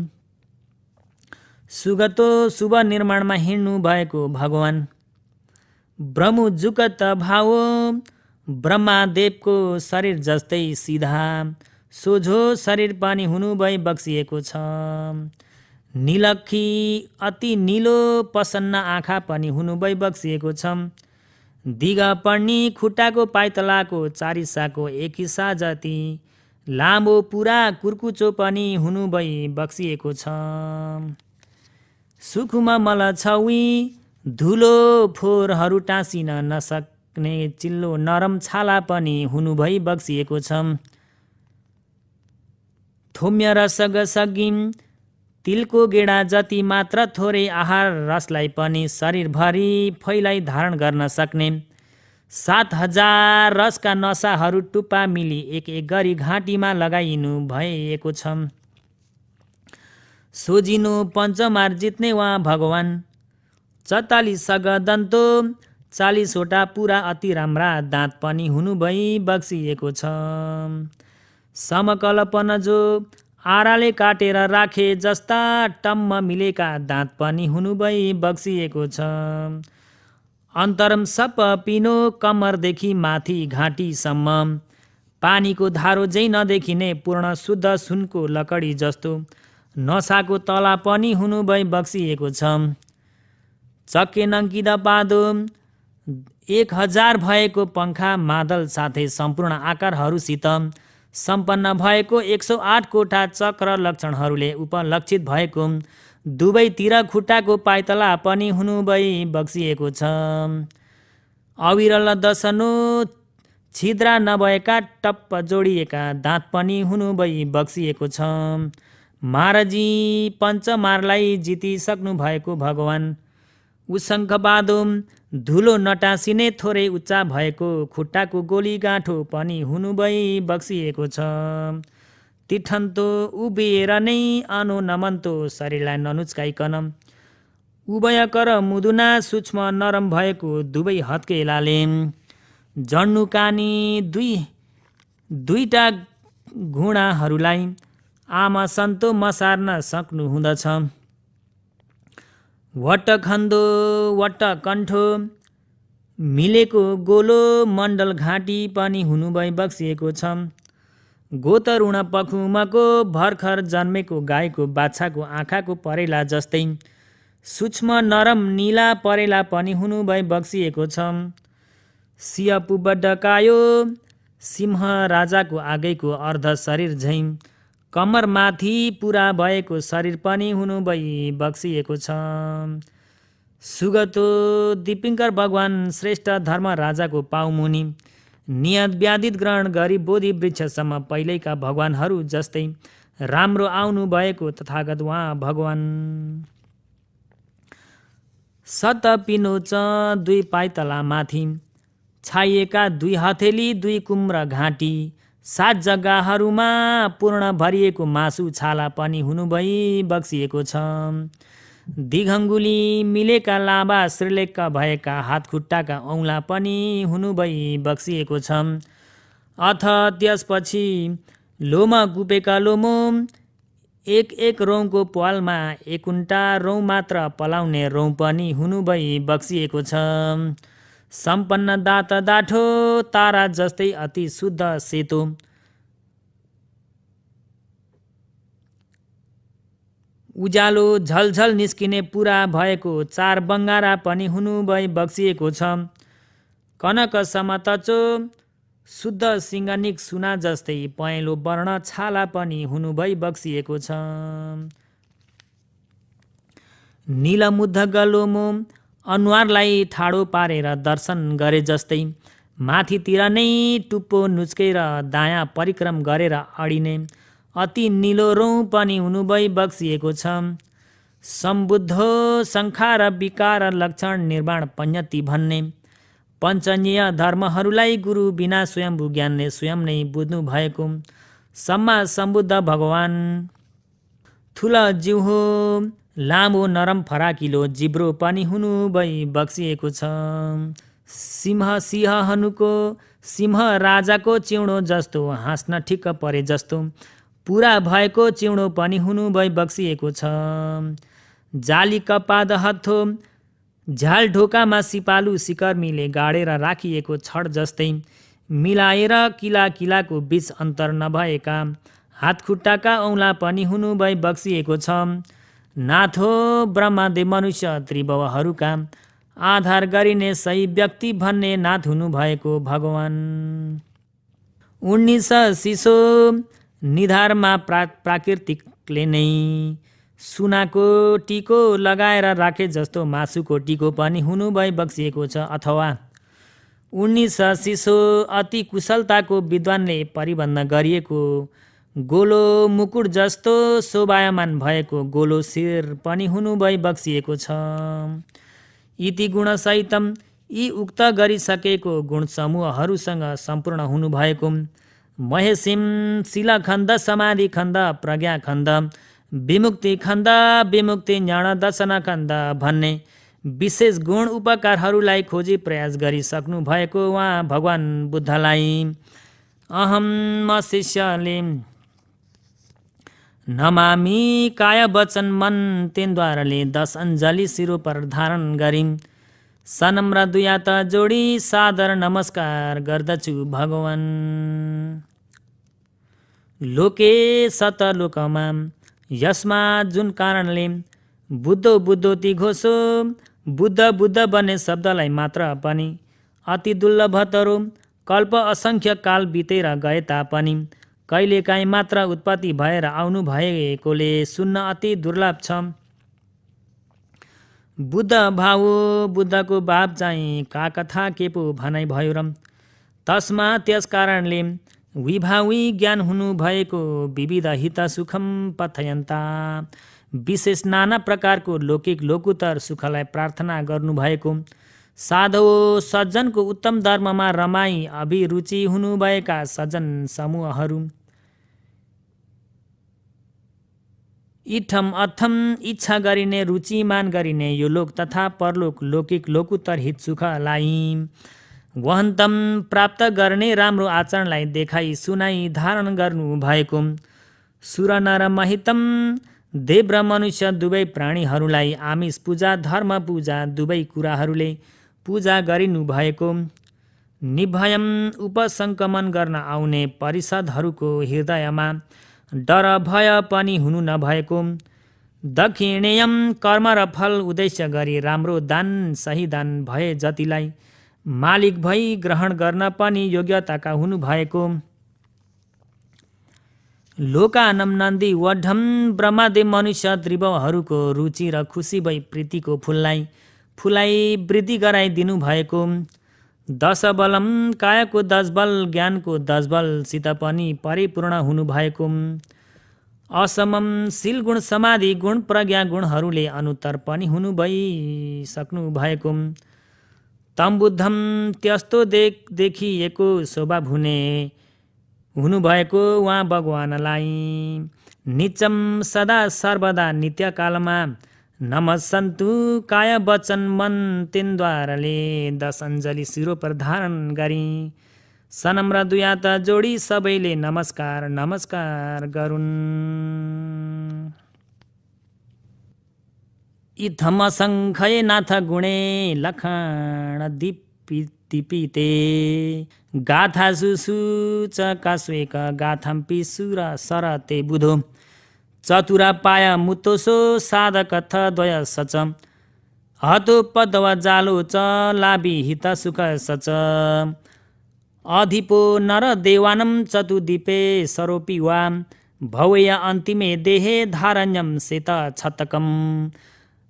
Speaker 1: सुगतो शुभ निर्माणमा हिँड्नु भएको भगवान ब्रह्मजुगत भावो ब्रह्मदेवको शरीर जस्तै सिधा सोझो शरीर पनि हुनु भई बक्सिएको छ। नीलखी अति निलो प्रसन्न आँखा पनि हुनु भई बक्सिएको छ। दिगपर्णी खुट्टाको पाइतलाको 4 हिस्साको 1 हिस्सा जति लामो पुरा कुर्कुचो पनि हुनु भई बक्सिएको छ। सुखुमा मल छौई धुलो फोहोरहरू टाँसिन नसक्ने चिल्लो नरम छाला पनि हुनु भई बक्सिएको छ। थोम्य रसग सगिम तिलको गेडा जति मात्र थोरै आहार रसलाई पनि शरीरभरि फैलाई धारण गर्न सक्ने 7000 रसका नसाहरू टुप्पा मिली एक गरी घाँटीमा लगाइनु भएको छ। सोजिनो पञ्चमार जित्ने वा भगवान 44 सगदन्तो 40 वटा पुरा अति राम्रा दाँत पनि हुनु भई बक्सिएको छ। समकल्पन जो आराले काटेर राखे जस्ता टम्म मिलेका दाँत पनि हुनु भई बक्सिएको छ। अन्तरम सप पिनो कम्मरदेखि माथि घाँटीसम्म पानीको धारो झै नदेखिने पूर्ण शुद्ध सुनको लकडी जस्तो नसाको तला पनि हुनु भई बक्सिएको छ। चक्के नङ्किद पादो 1000 भएको पङ्खा मादल साथै सम्पूर्ण आकारहरूसित सम्पन्न भएको 108 कोठा चक्र लक्षणहरूले उपलक्षित भएको दुवैतिर खुट्टाको पाइतला पनि हुनु भई बक्सिएको छ। अविरल दशनो छिद्रा नभएका टप्प जोडिएका दाँत पनि हुनु भई बक्सिएको छ। महाराजी पञ्चमारलाई जितिसक्नु भएको भगवान उशङ्खबादो धुलो नटासिने थोरै उच्चा भएको खुट्टाको गोली गाँठो पनि हुनु भई बक्सिएको छ। तिठन्तो उभिएर नै अनु नमन्तो शरीरलाई ननुच्काइकन उभयकर मुदुना सूक्ष्म नरम भएको दुवै हत्केलाले जड्नु कानी दुईटा घुँडाहरूलाई आमा सन्तो मसार्न सक्नु हुँदछ। वटखन्दो वटकण्ठो मिलेको गोलो मण्डल घाँटी पनि हुनु भई बक्सिएको छ। गोतरुण पखुमको भर्खर जन्मेको गाईको बाछाको आँखाको परेला जस्तै सूक्ष्म नरम नीला परेला पनि हुनु भई बक्सिएको छ। सियपु बड्डकायो सिंह राजाको आगैको अर्ध शरीर झैँ कम्मरमाथि पुरा भएको शरीर पनि हुनु भई बक्सिएको छ। सुगतो दिपिङ्कर भगवान श्रेष्ठ धर्म राजाको पाउमुनि नियत व्याधित ग्रहण गरी बोधि वृक्षसम्म पहिलेका भगवानहरू जस्तै राम्रो आउनु भएको तथागत उहाँ भगवान सत पिनोच 2 पाइतला माथि, छाइएका 2 हथेली 2 कुम्र घाँटी, 7 जग्गाहरूमा पूर्ण भरिएको मासु छाला पनि हुनु भई बक्सिएको छ। दिघङ्गुली मिलेका लाभा श्रीलेख भएका हातखुट्टाका औँला पनि हुनु भई बक्सिएको छ। अथ त्यसपछि लोम गुपेका लोमो, एक रौँको प्वालमा 1 रौँ मात्र पलाउने रौँ पनि हुनु भई बक्सिएको छ। सम्पन्न दाँत दाठो तारा जस्तै अति शुद्ध सेतो, उज्यालो झलझल निस्किने पुरा भएको 4 बङ्गारा पनि हुनु भई बक्सिएको छ। कनक समतचो शुद्ध सिङ्गनिक सुना जस्तै पहेँलो वर्ण छाला पनि हुनु भई बक्सिएको छ। नीलमुद्ध गलोमो अनुहारलाई ठाडो पारेर दर्शन गरे जस्तै माथितिर नै टुप्पो नुच्केर दायाँ परिक्रम गरेर अडिने अति निलो रौँ पनि हुनु भई बक्सिएको छ। सम्बुद्धो संखार विकार लक्षण निर्वाण पञ्यति भन्ने पञ्चनीय धर्महरूलाई गुरु बिना स्वयम्भू ज्ञानले स्वयं नै बुझ्नु भएको सम्मा सम्बुद्ध भगवान ठुला जिउहो, लामो नरम फराकिलो जिब्रो पनि हुनु भई बक्सिएको छ। सिंहहरूको सिंह राजाको चिउँडो जस्तो हाँस्न ठिक्क परे जस्तो पुरा भएको चिउँडो पनि हुनु भई बक्सिएको छ। जाली कपाद हत्थो झ्याल ढोकामा सिपालु सिकर्मीले गाडेर राखिएको छड जस्तै मिलाएर किलाको बीच अन्तर नभएका हातखुट्टाका औँला पनि हुनु भई बक्सिएको छ। नाथो ब्रह्मदेव मनुष्य त्रिभुवहरूका आधार गरिने सही व्यक्ति भन्ने नाथ हुनु भएको भगवान। 19 सिसो निधारमा प्राकृतिकले नै सुनाको टिको लगाएर राखे जस्तो मासुको टिको पनि हुनु भई बक्सिएको छ। अथवा 19 सिसो अति कुशलताको विद्वानले परिबन्ध गरिएको गोलो मुकुट जस्तो शोभायमान भएको गोलो शिर पनि हुनु भई बक्सिएको छ। इति गुणसहितम यी उक्त गरिसकेको गुण समूहहरूसँग सम्पूर्ण हुनु भएको महेशिम शिलाखण्ड समाधि खण्ड प्रज्ञा खण्ड विमुक्ति खण्ड विमुक्ति ज्ञान दर्शन खण्ड भन्ने विशेष गुण उपकारहरूलाई खोजी प्रयास गरिसक्नु भएको उहाँ भगवान बुद्धलाई अहम म शिष्यले नमामि काय वचन मन तिनद्वाराले 10 अञ्जली शिरोपर धारण गरिन्। सनम्र 2 हात जोडी सादर नमस्कार गर्दछु भगवान। लोके सत लोकमा यसमा जुन कारणले बुद्धो बुद्धोति घोषो बुद्ध बुद्ध भन्ने शब्दलाई मात्र पनि अति दुर्लभ तरो कल्प असङ्ख्य काल बितेर गए तापनि कहिलेकाहीँ मात्र उत्पत्ति भएर आउनु भएकोले सुन्न अति दुर्लभ छ। बुद्ध भाव बुद्धको भाव चाहिँ का कथा के पो भनाइ भयो र। तस्मा त्यस कारणले विभावी ज्ञान हुनु भएको विविध हित सुखम पथयन्ता विशेष नाना प्रकारको लौकिक लोकुतर सुखलाई प्रार्थना गर्नुभएको साधो सज्जनको उत्तम धर्ममा रमाई अभिरुचि हुनुभएका सज्जन समूहहरू इठम अथम इच्छा गरिने रुचिमान गरिने यो लोक तथा परलोक लौकिक लोकुतर हित सुखलाई वहन्तम प्राप्त गर्ने राम्रो आचरणलाई देखाई सुनाई धारण गर्नु भएको सुर नर महितम देव र मनुष्य दुवै प्राणीहरूलाई आमिष पूजा धर्म पूजा दुवै कुराहरूले पूजा गरिनु भएको निभयम उपसङ्कमन गर्न आउने परिषदहरूको हृदयमा डर भय पनि हुनु नभएको दक्षिणेयम कर्म र फल उद्देश्य गरी राम्रो दान सही दान भए जतिलाई मालिक भई ग्रहण गर्न पनि योग्यताका हुनु भएको लोकानम नन्दी वढम ब्रह्मदेव मनुष्य त्रिभुवहरूको रुचि र खुसी भई प्रीतिको फुलाई वृद्धि गराइदिनु भएको 10 बलम कायको 10 बल ज्ञानको 10 बलसित पनि परिपूर्ण हुनु भएको असमम शील गुण समाधि गुण प्रज्ञा गुणहरूले अनुत्तर पनि हुनु भइसक्नु भएको तम बुद्धम त्यस्तो देखिएको स्वभाव हुनुभएको उहाँ भगवानलाई निचम सदा सर्वदा नित्यकालमा नमस्सन्तु काय वचन मन तिनद्वाराले 10 अञ्जली शिरो पर धारण गरी सनम्र दुई हात जोडी सबैले नमस्कार नमस्कार गरून्। इथम शङ्खये नाथ गुणे लखण दीपिते गाथा सुसूचका स्वेक गाथम्पि सुर सरते बुधो चतुरा पाय मुतोसो साधक द्वय सच हतो पदव जालो च लाभि हित सुख सच अधिपो नर देवानं चतुदीपे सरोपि वा भवेय अन्तिमे देहे धारण्यं शेत छतकं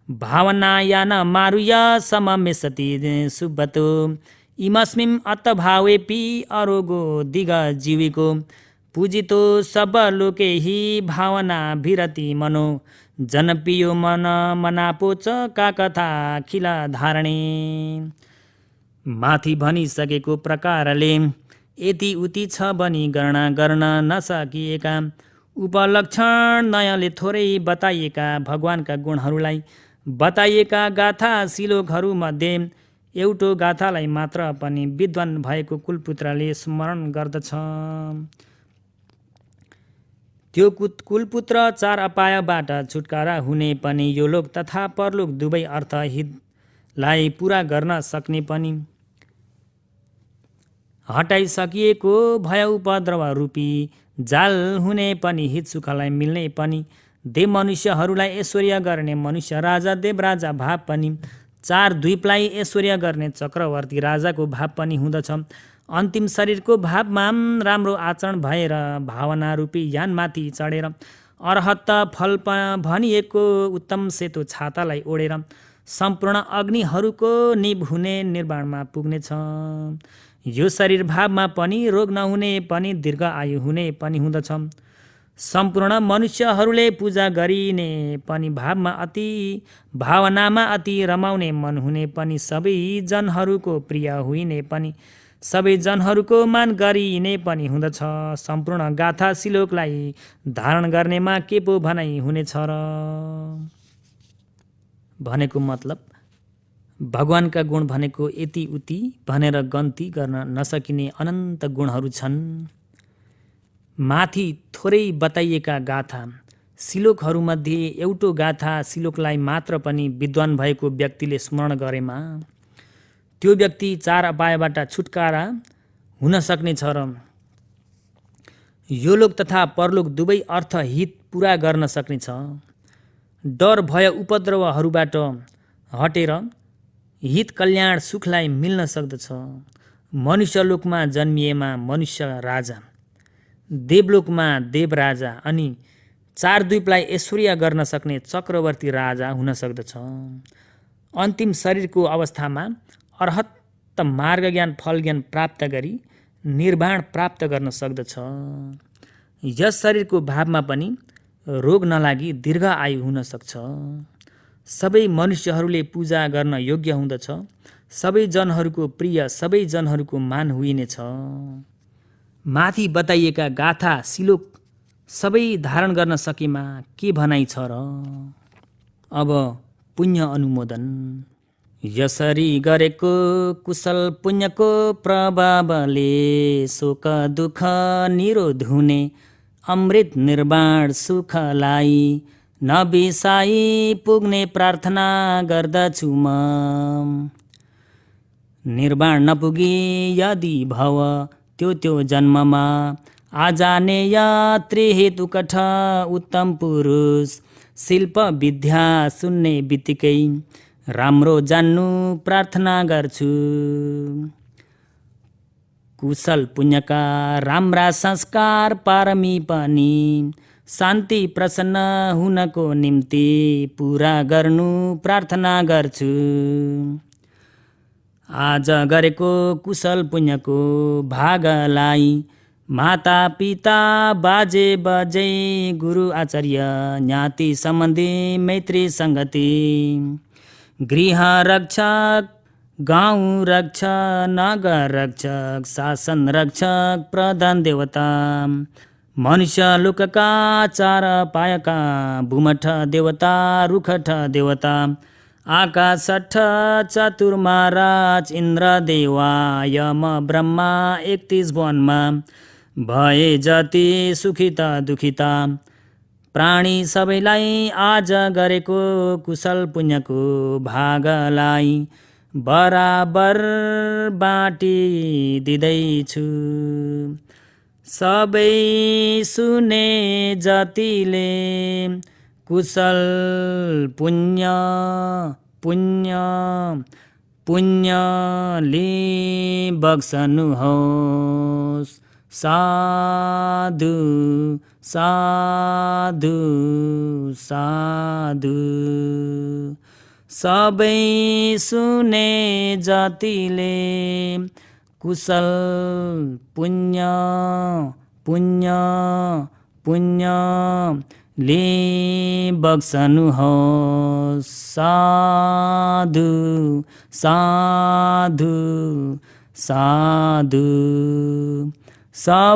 Speaker 1: भावनायान मारुय सममेसति सुब्बतो इमस्मिन् अतभावेपि अरोगो दिग जीविको पूजितो सब लोके हि भावना भिरति मनो जनप्रियो मन मनापोच का कथा खिला धारणे माथि भनिसकेको प्रकारले यति उति छ भनी गणना गर्न नसकिएका उपलक्षण नयाँले थोरै बताइएका भगवानका गुणहरूलाई बताइएका गाथा श्लोकहरूमध्ये एउटो गाथालाई मात्र पनि विद्वान भएको कुलपुत्रले स्मरण गर्दछ। त्यो कुलपुत्र 4 अपायबाट छुटकारा हुने पनि यो लोक तथा परलोक दुवै अर्थ हितलाई पुरा गर्न सक्ने पनि हटाइसकिएको भय उपद्रव रूपी जाल हुने पनि हित सुखलाई मिल्ने पनि देव मनुष्यहरूलाई ऐश्वर्य गर्ने मनुष्य राजा देवराजा भाव पनि 4 द्वीपलाई ऐश्वर्य गर्ने चक्रवर्ती राजाको भाव पनि हुँदछ। अन्तिम शरीरको भावमा राम्रो आचरण भएर भावना रूपी यानमाथि चढेर अर्हत फल भनिएको उत्तम सेतो छातालाई ओढेर सम्पूर्ण अग्निहरूको निभ हुने निर्वाणमा पुग्नेछ। यो शरीर भावमा पनि रोग नहुने पनि दीर्घ आयु हुने पनि हुँदछ। सम्पूर्ण मनुष्यहरूले पूजा गरिने पनि भावनामा अति रमाउने मन हुने पनि सबै जनहरूको प्रिय हुने पनि सबै जनहरूको मान गरिने पनि हुँदछ। सम्पूर्ण गाथा श्लोकलाई धारण गर्नेमा के पो भनाइ हुनेछ र भनेको मतलब भगवानका गुण भनेको यति उति भनेर गन्ती गर्न नसकिने अनन्त गुणहरू छन्। माथि थोरै बताइएका गाथा श्लोकहरूमध्ये एउटो गाथा श्लोकलाई मात्र पनि विद्वान भएको व्यक्तिले स्मरण गरेमा त्यो व्यक्ति 4 अपायबाट छुटकारा हुन सक्नेछ र यो लोक तथा परलोक दुवै अर्थ हित पुरा गर्न सक्नेछ। डर भय उपद्रवहरूबाट हटेर हित कल्याण सुखलाई मिल्न सक्दछ। मनुष्यलोकमा जन्मिएमा मनुष्य राजा, देवलोकमा देवराजा अनि 4 द्वीपलाई ऐश्वर्य गर्न सक्ने चक्रवर्ती राजा हुन सक्दछ। अन्तिम शरीरको अवस्थामा अर्हत मार्ग ज्ञान फल ज्ञान प्राप्त गरी निर्वाण प्राप्त गर्न सक्दछ। यस शरीरको भावमा पनि रोग नलागी दीर्घ आयु हुन सक्छ। सबै मनुष्यहरूले पूजा गर्न योग्य हुँदछ। सबै जनहरूको प्रिय, सबै जनहरूको मान हुइनेछ। माथि बताइएका गाथा श्लोक सबै धारण गर्न सकेमा के भनाइ छ र? अब पुण्य अनुमोदन। यसरी गरेको कुशल पुण्यको प्रभावले शोक दुःख निरोध हुने अमृत निर्वाण सुखलाई नबिसाई पुग्ने प्रार्थना गर्दछु म। निर्वाण नपुगी यदि भव त्यो जन्ममा आजाने यात्री हेतु कठ उत्तम पुरुष शिल्प विद्या सुन्ने बित्तिकै राम्रो जान्नु प्रार्थना गर्छु। कुशल पुण्यका राम्रा संस्कार पारमी पनि शान्ति प्रसन्न हुनको निम्ति पुरा गर्नु प्रार्थना गर्छु। आज गरेको कुशल पुण्यको भागलाई माता पिता बाजे बजै गुरु आचार्य ज्ञाति सम्बन्धी मैत्री सङ्गति गृह रक्षक गाउँ रक्षक नगर रक्षक शासन रक्षक प्रधान देवता मनुष्य लोकका चार पायका भूमठ देवता रुखठ देवता आकाशठ चतुर्माराज इन्द्र देवा यम ब्रह्मा 31 वनमा भए जति सुखिता दुखिता प्राणी सबैलाई आज गरेको कुशल पुण्यको भागलाई बराबर बाँटी दिँदैछु। सबै सुने जतिले कुशल पुण्य पुण्य पुण्यले बक्सनुहोस्। साधु साधु साधु। सबै सुने जतिले कुशल पुण्य पुण्य पुण्यले बक्सनुहोस्। साधु साधु साधु। सब